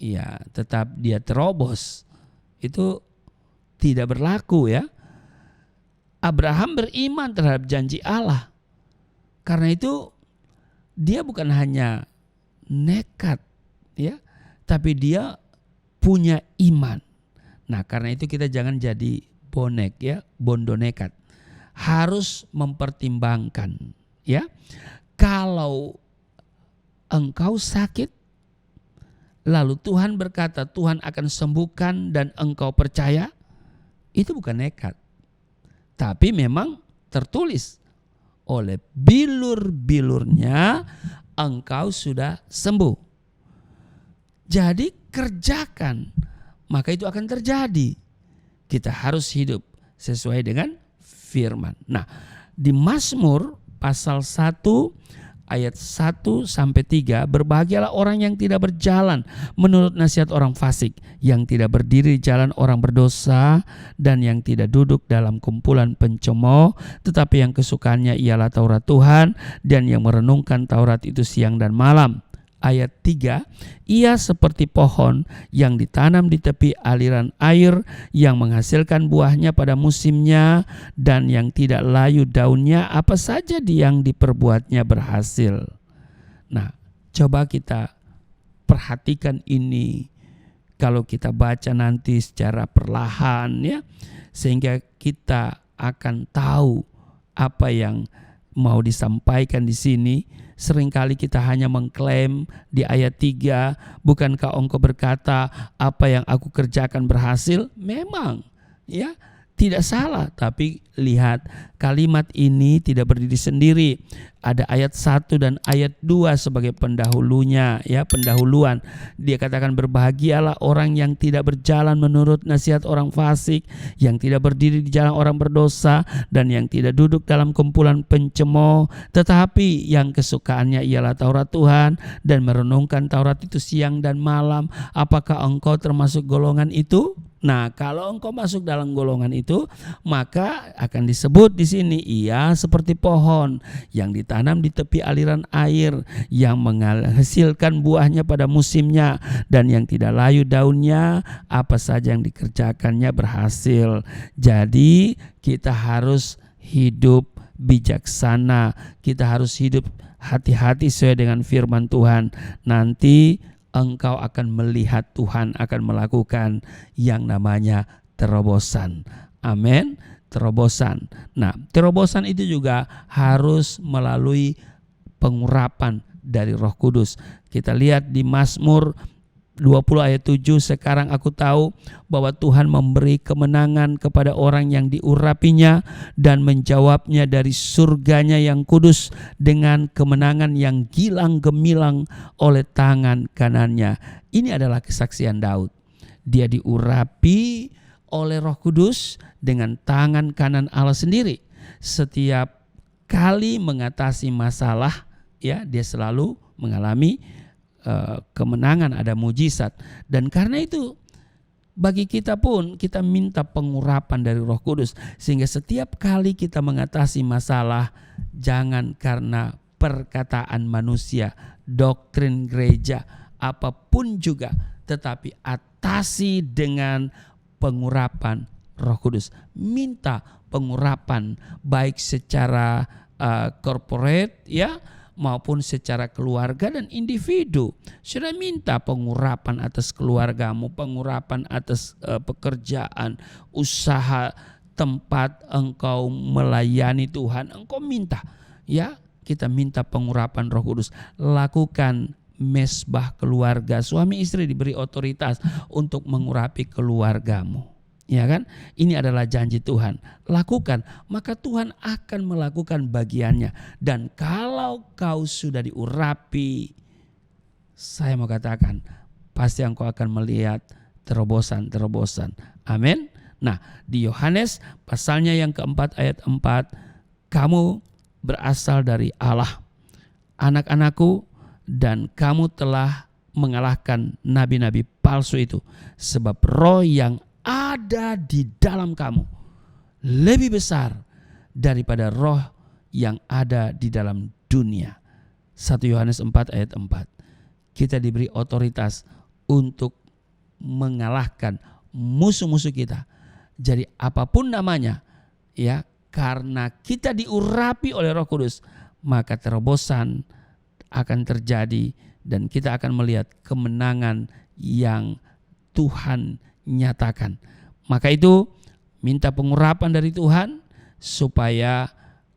ya, tetap dia terobos. Itu tidak berlaku, ya. Abraham beriman terhadap janji Allah. Karena itu dia bukan hanya nekat, ya, tapi dia punya iman. Nah, karena itu kita jangan jadi bonek, ya, bondo nekat. Harus mempertimbangkan, ya. Kalau engkau sakit, lalu Tuhan berkata Tuhan akan sembuhkan dan engkau percaya, itu bukan nekat. Tapi memang tertulis oleh bilur-bilurnya engkau sudah sembuh. Jadi kerjakan, maka itu akan terjadi. Kita harus hidup sesuai dengan firman. Nah, di Mazmur pasal 1 ayat 1-3, berbahagialah orang yang tidak berjalan menurut nasihat orang fasik, yang tidak berdiri di jalan orang berdosa, dan yang tidak duduk dalam kumpulan pencemooh, tetapi yang kesukaannya ialah Taurat Tuhan, dan yang merenungkan Taurat itu siang dan malam. Ayat 3, ia seperti pohon yang ditanam di tepi aliran air, yang menghasilkan buahnya pada musimnya, dan yang tidak layu daunnya, apa saja yang diperbuatnya berhasil. Nah, coba kita perhatikan ini. Kalau kita baca nanti secara perlahan ya, sehingga kita akan tahu apa yang mau disampaikan di sini. Seringkali kita hanya mengklaim di ayat 3, bukankah engkau berkata apa yang aku kerjakan berhasil? Memang ya, tidak salah, tapi lihat kalimat ini tidak berdiri sendiri. Ada ayat 1 dan ayat 2 sebagai pendahulunya ya, pendahuluan. Dia katakan berbahagialah orang yang tidak berjalan menurut nasihat orang fasik, yang tidak berdiri di jalan orang berdosa, dan yang tidak duduk dalam kumpulan pencemooh, tetapi yang kesukaannya ialah Taurat Tuhan, dan merenungkan Taurat itu siang dan malam. Apakah engkau termasuk golongan itu? Nah, kalau engkau masuk dalam golongan itu, maka akan disebut di sini ia seperti pohon yang ditanam di tepi aliran air, yang menghasilkan buahnya pada musimnya, dan yang tidak layu daunnya, apa saja yang dikerjakannya berhasil. Jadi kita harus hidup bijaksana, kita harus hidup hati-hati sesuai dengan firman Tuhan. Nanti engkau akan melihat Tuhan akan melakukan yang namanya terobosan. Amin. Terobosan. Nah, terobosan itu juga harus melalui pengurapan dari Roh Kudus. Kita lihat di Mazmur 20 ayat 7, sekarang aku tahu bahwa Tuhan memberi kemenangan kepada orang yang diurapinya dan menjawabnya dari surganya yang kudus dengan kemenangan yang gilang gemilang oleh tangan kanannya. Ini adalah kesaksian Daud. Dia diurapi oleh Roh Kudus dengan tangan kanan Allah sendiri. Setiap kali mengatasi masalah ya, dia selalu mengalami kemenangan, ada mujizat. Dan karena itu bagi kita pun kita minta pengurapan dari Roh Kudus, sehingga setiap kali kita mengatasi masalah, jangan karena perkataan manusia, doktrin gereja, apapun juga, tetapi atasi dengan pengurapan Roh Kudus. Minta pengurapan baik secara corporate ya, maupun secara keluarga dan individu. Sudah minta pengurapan atas keluargamu, pengurapan atas pekerjaan, usaha, tempat engkau melayani Tuhan, engkau minta ya, kita minta pengurapan Roh Kudus. Lakukan mesbah keluarga. Suami istri diberi otoritas untuk mengurapi keluargamu. Ya kan? Ini adalah janji Tuhan. Lakukan, maka Tuhan akan melakukan bagiannya. Dan kalau kau sudah diurapi, saya mau katakan, pasti engkau akan melihat terobosan-terobosan. Amin. Nah, di Yohanes pasalnya yang keempat ayat 4, kamu berasal dari Allah, anak-anakku, dan kamu telah mengalahkan nabi-nabi palsu itu, sebab roh yang ada di dalam kamu lebih besar daripada roh yang ada di dalam dunia. 1 Yohanes 4 ayat 4. Kita diberi otoritas untuk mengalahkan musuh-musuh kita. Jadi apapun namanya ya, karena kita diurapi oleh Roh Kudus, maka terobosan akan terjadi dan kita akan melihat kemenangan yang Tuhan nyatakan. Maka itu minta pengurapan dari Tuhan supaya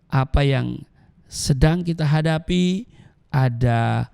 apa yang sedang kita hadapi ada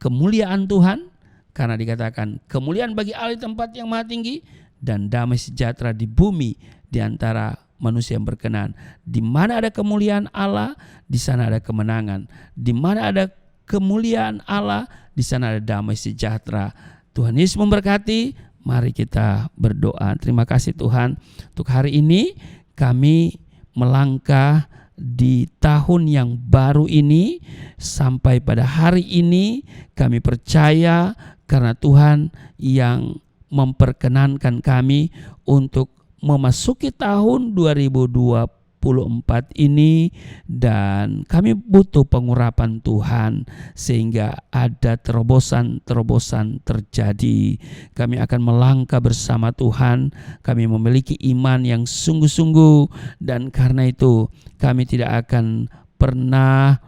kemuliaan Tuhan, karena dikatakan kemuliaan bagi Allah di tempat yang maha tinggi dan damai sejahtera di bumi di antara manusia yang berkenan. Di mana ada kemuliaan Allah, di sana ada kemenangan. Di mana ada kemuliaan Allah, di sana ada damai sejahtera. Tuhan Yesus memberkati. Mari kita berdoa. Terima kasih Tuhan, untuk hari ini kami melangkah di tahun yang baru ini sampai pada hari ini. Kami percaya karena Tuhan yang memperkenankan kami untuk memasuki tahun 2024 ini, dan kami butuh pengurapan Tuhan sehingga ada terobosan terjadi. Kami akan melangkah bersama Tuhan. Kami memiliki iman yang sungguh-sungguh, dan karena itu kami tidak akan pernah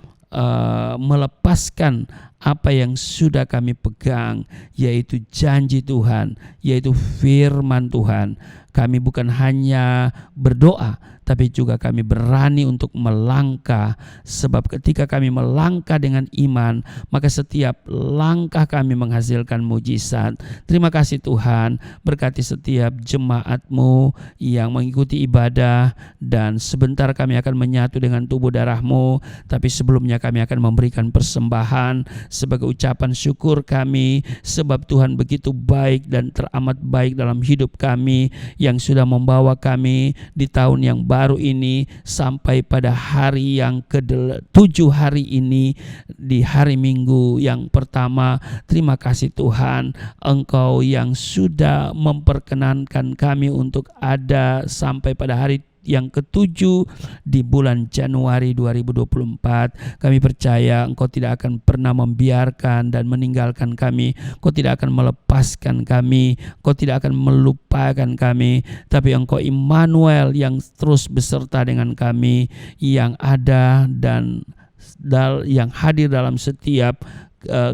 melepaskan apa yang sudah kami pegang, yaitu janji Tuhan, yaitu firman Tuhan. Kami bukan hanya berdoa, tapi juga kami berani untuk melangkah. Sebab ketika kami melangkah dengan iman, maka setiap langkah kami menghasilkan mujizat. Terima kasih Tuhan, berkati setiap jemaat-Mu yang mengikuti ibadah, dan sebentar kami akan menyatu dengan tubuh darah-Mu. Tapi sebelumnya kami akan memberikan persembahan sebagai ucapan syukur kami, sebab Tuhan begitu baik dan teramat baik dalam hidup kami, yang sudah membawa kami di tahun yang baru ini sampai pada hari yang ke-7 hari ini, di hari Minggu yang pertama. Terima kasih Tuhan, Engkau yang sudah memperkenankan kami untuk ada sampai pada hari yang ke-7 di bulan Januari 2024. Kami percaya Engkau tidak akan pernah membiarkan dan meninggalkan kami. Engkau tidak akan melepaskan kami. Engkau tidak akan melupakan kami. Tapi Engkau Immanuel yang terus beserta dengan kami, yang ada dan yang hadir dalam setiap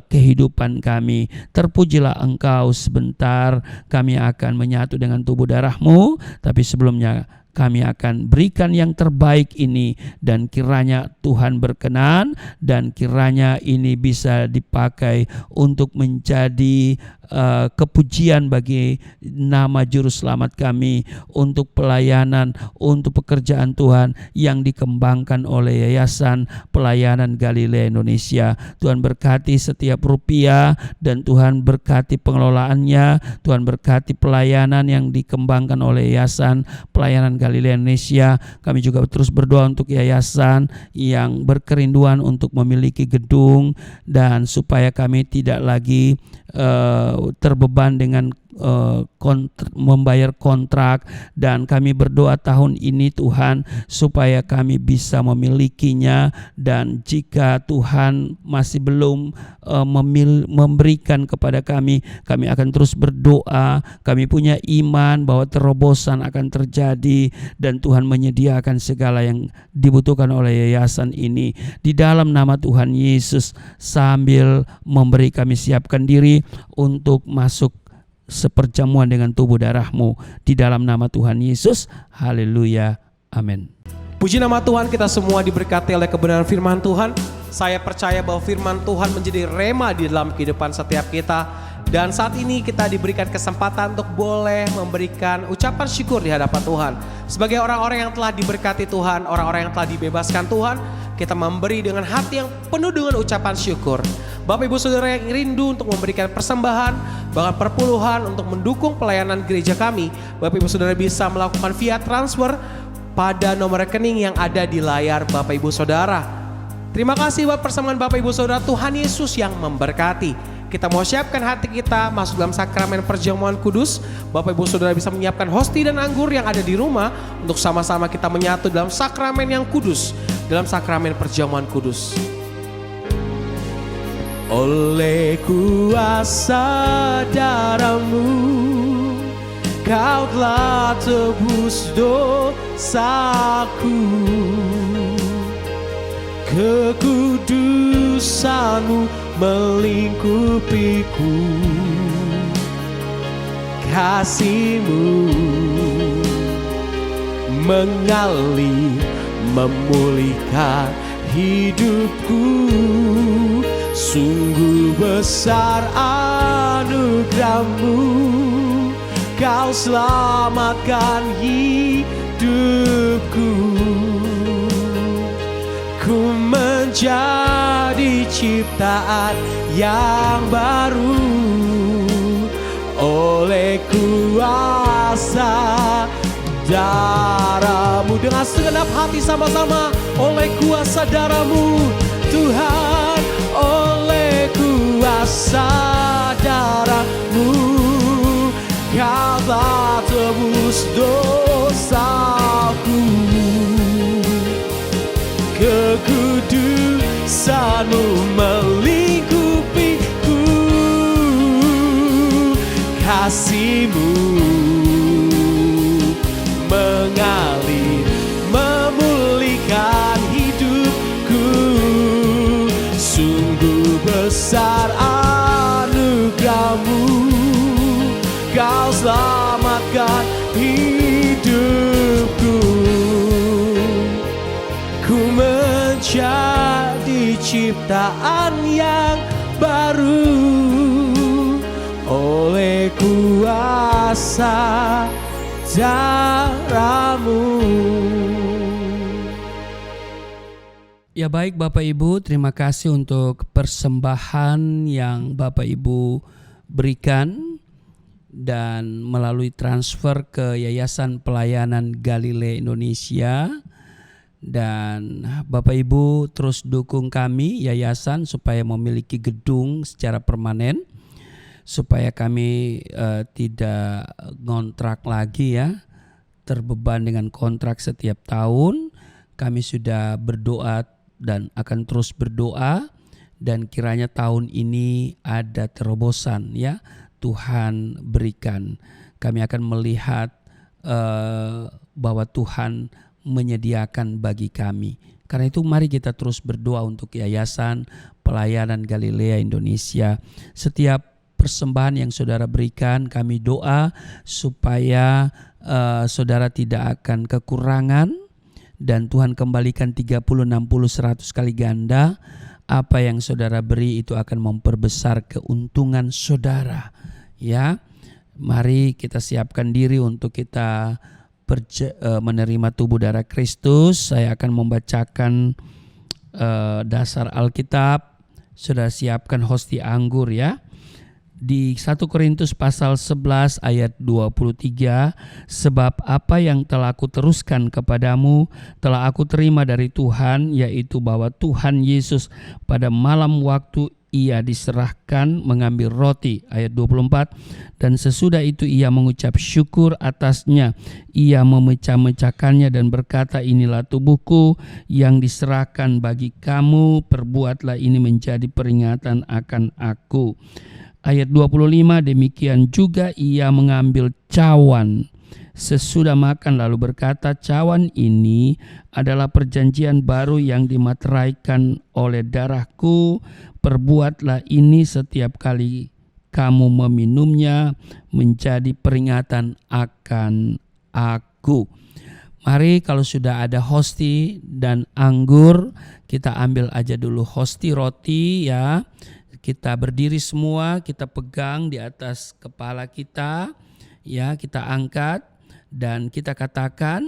kehidupan kami. Terpujilah Engkau. Sebentar kami akan menyatu dengan tubuh darah-Mu, tapi sebelumnya kami akan berikan yang terbaik ini, dan kiranya Tuhan berkenan, dan kiranya ini bisa dipakai untuk menjadi kepujian bagi nama Juru Selamat kami, untuk pelayanan, untuk pekerjaan Tuhan yang dikembangkan oleh Yayasan Pelayanan Galilea Indonesia. Tuhan berkati setiap rupiah, dan Tuhan berkati pengelolaannya. Tuhan berkati pelayanan yang dikembangkan oleh Yayasan Pelayanan Galilea Indonesia. Kami juga terus berdoa untuk yayasan yang berkerinduan untuk memiliki gedung, dan supaya kami tidak lagi terbeban dengan membayar kontrak, dan kami berdoa tahun ini Tuhan supaya kami bisa memilikinya. Dan jika Tuhan masih belum memberikan kepada kami, kami akan terus berdoa. Kami punya iman bahwa terobosan akan terjadi, dan Tuhan menyediakan segala yang dibutuhkan oleh yayasan ini di dalam nama Tuhan Yesus. Sambil memberi, kami siapkan diri untuk masuk seperjamuan dengan tubuh darah-Mu di dalam nama Tuhan Yesus. Haleluya. Amin. Puji nama Tuhan, kita semua diberkati oleh kebenaran firman Tuhan. Saya percaya bahwa firman Tuhan menjadi rema di dalam kehidupan setiap kita. Dan saat ini kita diberikan kesempatan untuk boleh memberikan ucapan syukur di hadapan Tuhan. Sebagai orang-orang yang telah diberkati Tuhan, orang-orang yang telah dibebaskan Tuhan, kita memberi dengan hati yang penuh dengan ucapan syukur. Bapak Ibu Saudara yang rindu untuk memberikan persembahan, bahkan perpuluhan untuk mendukung pelayanan gereja kami, Bapak Ibu Saudara bisa melakukan via transfer pada nomor rekening yang ada di layar Bapak Ibu Saudara. Terima kasih buat persembahan Bapak Ibu Saudara. Tuhan Yesus yang memberkati. Kita mau siapkan hati kita masuk dalam sakramen perjamuan kudus. Bapak Ibu Saudara bisa menyiapkan hosti dan anggur yang ada di rumah untuk sama-sama kita menyatu dalam sakramen yang kudus, dalam sakramen perjamuan kudus. Oleh kuasa darah-Mu, Kau telah tebus dosaku. Kekudusan-Mu melingkupiku. Kasih-Mu mengalir memulihkan hidupku. Sungguh besar anugerah-Mu, Kau selamatkan hidupku. Ku menjadi ciptaan yang baru oleh kuasa darah-Mu. Dengan segenap hati sama-sama oleh kuasa darah-Mu Tuhan, oleh kuasa darah-Mu Kau telah tebus dosaku. Kekudusan-Mu melingkupiku, kasih-Mu mengalir memulihkan hidupku. Sungguh besar anugerah-Mu, Kau selamatkan hidupku. Ku menjadi ciptaan yang baru oleh kuasa darah-Mu. Ya baik Bapak Ibu, terima kasih untuk persembahan yang Bapak Ibu berikan dan melalui transfer ke Yayasan Pelayanan Galilea Indonesia. Dan Bapak Ibu terus dukung kami yayasan supaya memiliki gedung secara permanen, supaya kami tidak ngontrak lagi ya, terbeban dengan kontrak setiap tahun. Kami sudah berdoa dan akan terus berdoa, dan kiranya tahun ini ada terobosan ya, Tuhan berikan. Kami akan melihat bahwa Tuhan menyediakan bagi kami. Karena itu mari kita terus berdoa untuk Yayasan Pelayanan Galilea Indonesia. Setiap persembahan yang saudara berikan, kami doa supaya saudara tidak akan kekurangan, dan Tuhan kembalikan 30, 60, 100 kali ganda. Apa yang saudara beri itu akan memperbesar keuntungan saudara. Ya, mari kita siapkan diri untuk kita menerima tubuh darah Kristus. Saya akan membacakan dasar Alkitab. Saudara siapkan hosti anggur ya. Di 1 Korintus pasal 11 ayat 23, sebab apa yang telah aku teruskan kepadamu telah aku terima dari Tuhan, yaitu bahwa Tuhan Yesus pada malam waktu ia diserahkan mengambil roti, ayat 24, dan sesudah itu ia mengucap syukur atasnya, ia memecah-mecahkannya dan berkata, inilah tubuhku yang diserahkan bagi kamu, perbuatlah ini menjadi peringatan akan aku. Ayat 25, demikian juga ia mengambil cawan sesudah makan lalu berkata, cawan ini adalah perjanjian baru yang dimateraikan oleh darahku, perbuatlah ini setiap kali kamu meminumnya menjadi peringatan akan aku. Mari kalau sudah ada hosti dan anggur, kita ambil aja dulu hosti roti ya. Kita berdiri semua, kita pegang di atas kepala kita, ya, kita angkat dan kita katakan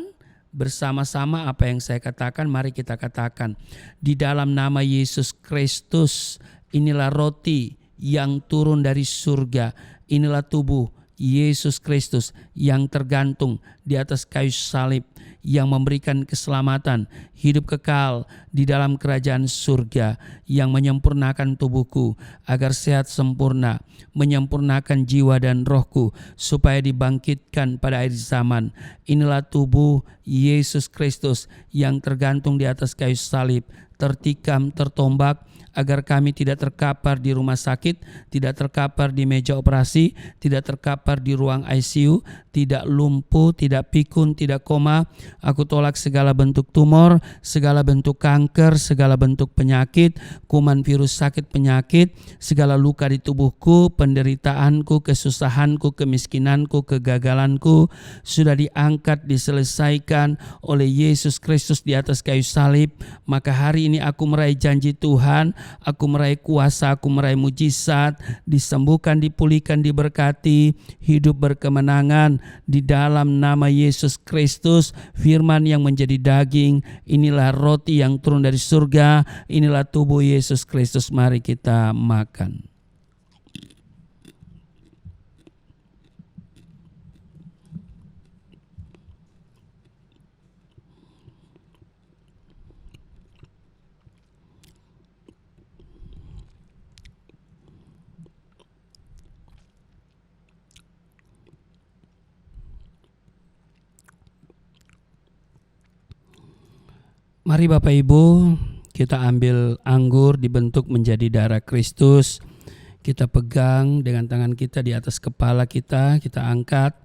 bersama-sama apa yang saya katakan. Mari kita katakan, di dalam nama Yesus Kristus, inilah roti yang turun dari surga, inilah tubuh Yesus Kristus yang tergantung di atas kayu salib, yang memberikan keselamatan, hidup kekal di dalam kerajaan surga, yang menyempurnakan tubuhku agar sehat sempurna, menyempurnakan jiwa dan rohku supaya dibangkitkan pada akhir zaman. Inilah tubuh Yesus Kristus yang tergantung di atas kayu salib, tertikam, tertombak, agar kami tidak terkapar di rumah sakit, tidak terkapar di meja operasi, tidak terkapar di ruang ICU, tidak lumpuh, tidak pikun, tidak koma. Aku tolak segala bentuk tumor, segala bentuk kanker, segala bentuk penyakit, kuman virus sakit penyakit, segala luka di tubuhku, penderitaanku, kesusahanku, kemiskinanku, kegagalanku sudah diangkat, diselesaikan oleh Yesus Kristus di atas kayu salib. Maka hari ini aku meraih janji Tuhan, aku meraih kuasa, aku meraih mujizat, disembuhkan, dipulihkan, diberkati, hidup berkemenangan di dalam nama Yesus Kristus. Firman yang menjadi daging, inilah roti yang turun dari surga, inilah tubuh Yesus Kristus. Mari kita makan. Mari Bapak Ibu, kita ambil anggur dibentuk menjadi darah Kristus. Kita pegang dengan tangan kita di atas kepala kita angkat.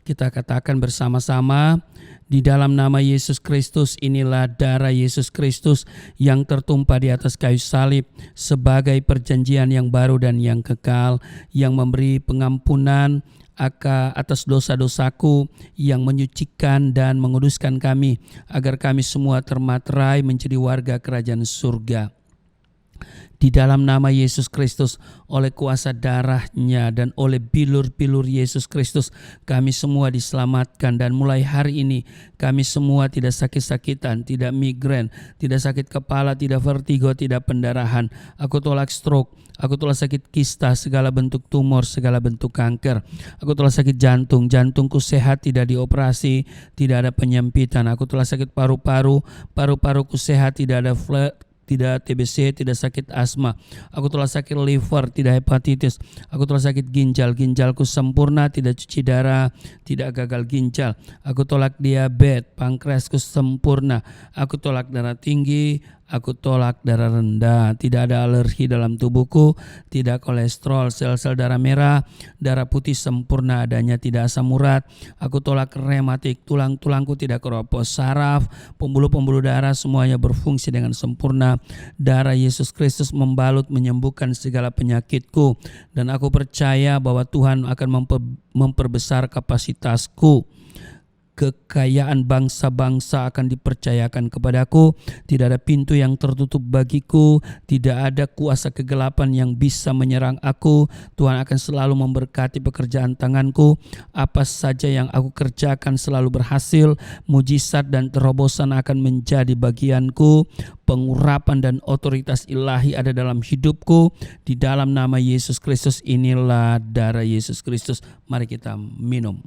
Kita katakan bersama-sama, di dalam nama Yesus Kristus, inilah darah Yesus Kristus yang tertumpah di atas kayu salib sebagai perjanjian yang baru dan yang kekal, yang memberi pengampunan atas dosa-dosaku, yang menyucikan dan menguduskan kami, agar kami semua termaterai menjadi warga kerajaan surga. Di dalam nama Yesus Kristus, oleh kuasa darahnya dan oleh bilur-bilur Yesus Kristus, kami semua diselamatkan. Dan mulai hari ini kami semua tidak sakit-sakitan, tidak migrain, tidak sakit kepala, tidak vertigo, tidak pendarahan. Aku tolak stroke, aku tolak sakit kista, segala bentuk tumor, segala bentuk kanker. Aku tolak sakit jantung, jantungku sehat, tidak dioperasi, tidak ada penyempitan. Aku tolak sakit paru-paru, paru-paruku sehat, tidak ada tidak TBC, tidak sakit asma. Aku telah sakit liver, tidak hepatitis. Aku telah sakit ginjal, ginjalku sempurna, tidak cuci darah, tidak gagal ginjal. Aku tolak diabetes, pankreasku sempurna. Aku tolak darah tinggi, aku tolak darah rendah. Tidak ada alergi dalam tubuhku, tidak kolesterol, sel-sel darah merah, darah putih sempurna adanya, tidak asam urat. Aku tolak rematik, tulang-tulangku tidak keropos, saraf, pembuluh-pembuluh darah semuanya berfungsi dengan sempurna. Darah Yesus Kristus membalut, menyembuhkan segala penyakitku. Dan aku percaya bahwa Tuhan akan memperbesar kapasitasku. Kekayaan bangsa-bangsa akan dipercayakan kepadaku. Tidak ada pintu yang tertutup bagiku. Tidak ada kuasa kegelapan yang bisa menyerang aku. Tuhan akan selalu memberkati pekerjaan tanganku. Apa saja yang aku kerjakan selalu berhasil. Mujizat dan terobosan akan menjadi bagianku. Pengurapan dan otoritas ilahi ada dalam hidupku. Di dalam nama Yesus Kristus, inilah darah Yesus Kristus. Mari kita minum.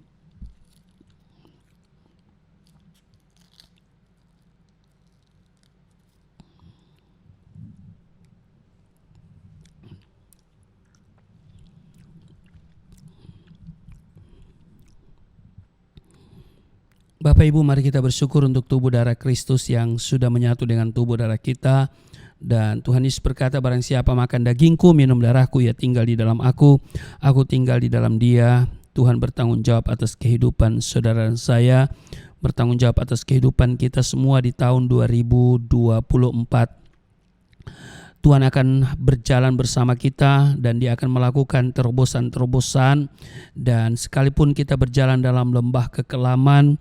Bapak Ibu, mari kita bersyukur untuk tubuh darah Kristus yang sudah menyatu dengan tubuh darah kita. Dan Tuhan Yesus berkata, barang siapa makan dagingku, minum darahku, ia tinggal di dalam aku tinggal di dalam dia. Tuhan bertanggung jawab atas kehidupan saudara dan saya, bertanggung jawab atas kehidupan kita semua di tahun 2024. Tuhan akan berjalan bersama kita dan Dia akan melakukan terobosan-terobosan. Dan sekalipun kita berjalan dalam lembah kekelaman,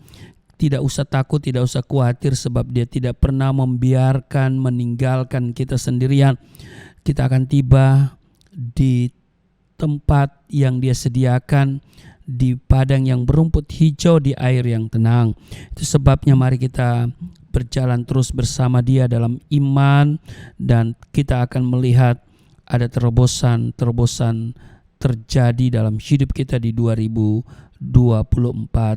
tidak usah takut, tidak usah khawatir, sebab Dia tidak pernah meninggalkan kita sendirian. Kita akan tiba di tempat yang Dia sediakan, di padang yang berumput hijau, di air yang tenang. Itu sebabnya mari kita berjalan terus bersama Dia dalam iman, dan kita akan melihat ada terobosan terjadi dalam hidup kita di 2024.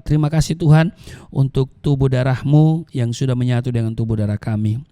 Terima kasih Tuhan untuk tubuh darah-Mu yang sudah menyatu dengan tubuh darah kami.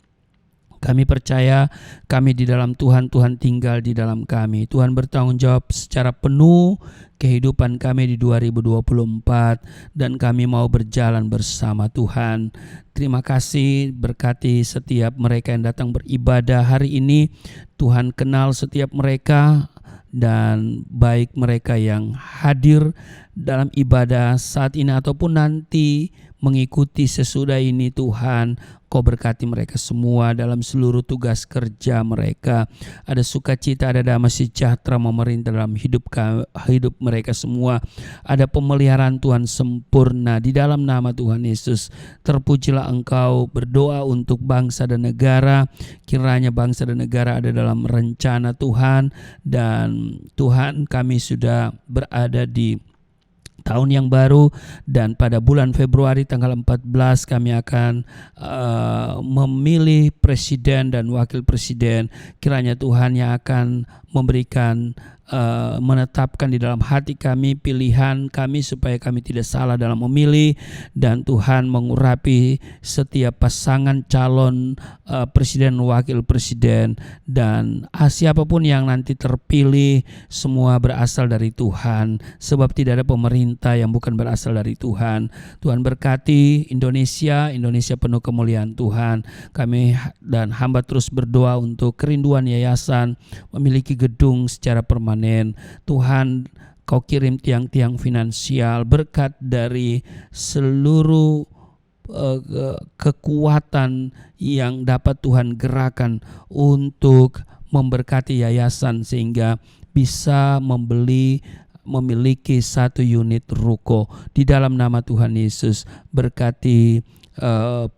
Kami percaya kami di dalam Tuhan, Tuhan tinggal di dalam kami. Tuhan bertanggung jawab secara penuh kehidupan kami di 2024 dan kami mau berjalan bersama Tuhan. Terima kasih, berkati setiap mereka yang datang beribadah hari ini. Tuhan kenal setiap mereka, dan baik mereka yang hadir dalam ibadah saat ini ataupun nanti mengikuti sesudah ini, Tuhan Kau berkati mereka semua dalam seluruh tugas kerja mereka. Ada sukacita, ada damai sejahtera memerintah dalam hidup mereka semua. Ada pemeliharaan Tuhan sempurna di dalam nama Tuhan Yesus. Terpujilah Engkau. Berdoa untuk bangsa dan negara. Kiranya bangsa dan negara ada dalam rencana Tuhan. Dan Tuhan, kami sudah berada di tahun yang baru, dan pada bulan Februari tanggal 14 kami akan memilih presiden dan wakil presiden. Kiranya Tuhan yang akan memberikan menetapkan di dalam hati kami pilihan kami supaya kami tidak salah dalam memilih, dan Tuhan mengurapi setiap pasangan calon presiden, wakil presiden, dan siapapun yang nanti terpilih semua berasal dari Tuhan, sebab tidak ada pemerintah yang bukan berasal dari Tuhan. Tuhan berkati Indonesia penuh kemuliaan Tuhan. Kami dan hamba terus berdoa untuk kerinduan yayasan memiliki gedung secara permanen. Tuhan, Kau kirim tiang-tiang finansial, berkat dari seluruh kekuatan yang dapat Tuhan gerakan untuk memberkati yayasan sehingga bisa memiliki 1 unit ruko. Di dalam nama Tuhan Yesus, berkati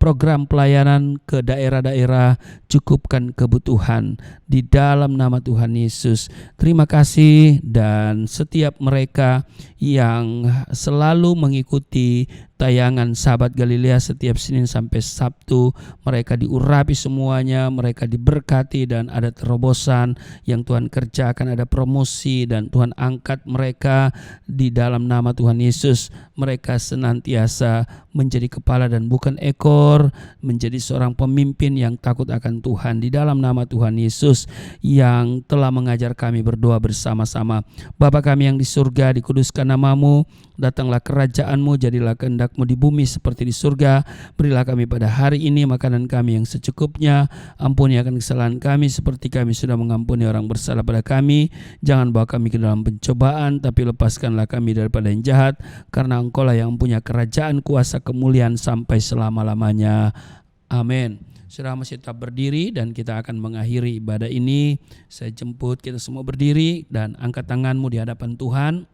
program pelayanan ke daerah-daerah, cukupkan kebutuhan di dalam nama Tuhan Yesus. Terima kasih, dan setiap mereka yang selalu mengikuti tayangan Sahabat Galilea setiap Senin sampai Sabtu, mereka diurapi semuanya, mereka diberkati, dan ada terobosan yang Tuhan kerjakan, ada promosi, dan Tuhan angkat mereka di dalam nama Tuhan Yesus. Mereka senantiasa menjadi kepala dan bukan ekor, menjadi seorang pemimpin yang takut akan Tuhan di dalam nama Tuhan Yesus yang telah mengajar kami berdoa bersama-sama. Bapa kami yang di surga, dikuduskan nama-Mu, datanglah kerajaan-Mu, jadilah kehendak-Mu di bumi seperti di surga. Berilah kami pada hari ini makanan kami yang secukupnya. Ampuni akan kesalahan kami seperti kami sudah mengampuni orang bersalah pada kami. Jangan bawa kami ke dalam pencobaan, tapi lepaskanlah kami daripada yang jahat, karena Engkau-lah yang punya kerajaan, kuasa, kemuliaan sampai selama-lamanya. Amin. Saudara masih tetap berdiri dan kita akan mengakhiri ibadah ini. Saya jemput kita semua berdiri dan angkat tanganmu di hadapan Tuhan.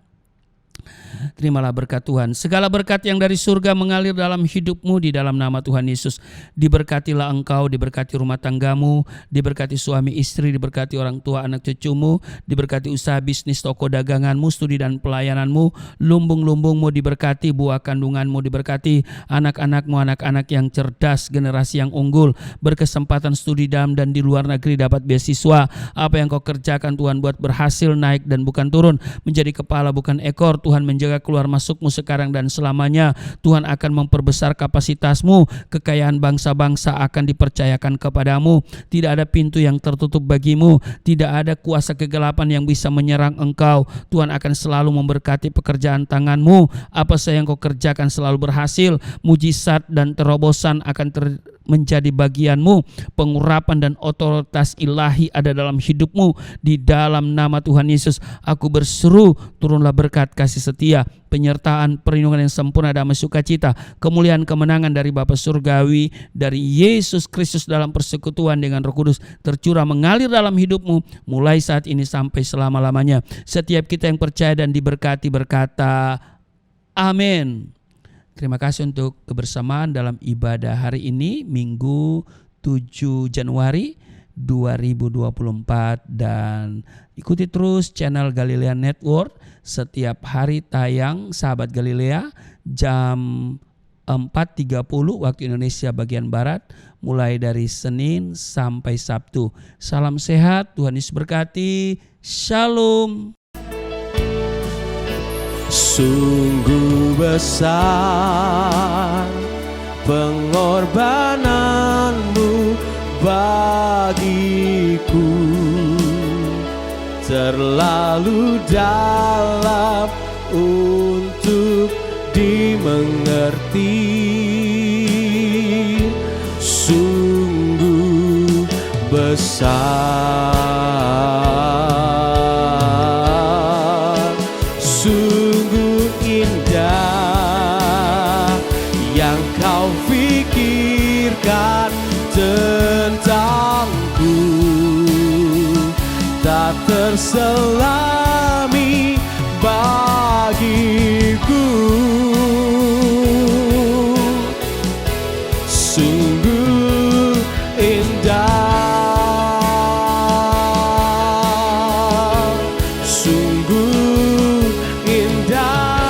Terimalah berkat Tuhan. Segala berkat yang dari surga mengalir dalam hidupmu di dalam nama Tuhan Yesus. Diberkatilah engkau, diberkati rumah tanggamu, diberkati suami istri, diberkati orang tua anak cucumu, diberkati usaha bisnis toko daganganmu, studi dan pelayananmu, lumbung-lumbungmu diberkati, buah kandunganmu diberkati, anak-anakmu anak-anak yang cerdas, generasi yang unggul, berkesempatan studi dalam dan di luar negeri, dapat beasiswa. Apa yang kau kerjakan Tuhan buat berhasil, naik dan bukan turun, menjadi kepala bukan ekor. Tuhan menjaga keluar masukmu sekarang dan selamanya. Tuhan akan memperbesar kapasitasmu. Kekayaan bangsa-bangsa akan dipercayakan kepadamu. Tidak ada pintu yang tertutup bagimu. Tidak ada kuasa kegelapan yang bisa menyerang engkau. Tuhan akan selalu memberkati pekerjaan tanganmu. Apa saja yang kau kerjakan selalu berhasil. Mujizat dan terobosan akan menjadi bagianmu. Pengurapan dan otoritas ilahi ada dalam hidupmu. Di dalam nama Tuhan Yesus, aku berseru, turunlah berkat kasih setia, penyertaan, perlindungan yang sempurna, damai sukacita, kemuliaan, kemenangan dari Bapa Surgawi, dari Yesus Kristus dalam persekutuan dengan Roh Kudus tercurah mengalir dalam hidupmu mulai saat ini sampai selama-lamanya. Setiap kita yang percaya dan diberkati berkata amin. Terima kasih untuk kebersamaan dalam ibadah hari ini, Minggu 7 Januari 2024, dan ikuti terus channel Galilea Network. Setiap hari tayang Sahabat Galilea jam 4.30 waktu Indonesia bagian Barat, mulai dari Senin sampai Sabtu. Salam sehat, Tuhan Yesus berkati. Shalom. Sungguh besar pengorbananmu bagiku, terlalu dalam untuk dimengerti. Sungguh besar, sungguh indah yang kau pikirkan tentangku, tak terselami bagiku. Sungguh indah, sungguh indah,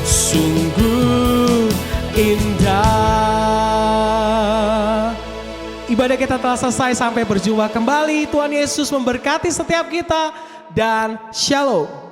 sungguh indah. Ibadah Ibadah kita telah selesai, sampai berjumpa kembali. Tuhan Yesus memberkati setiap kita dan shalom.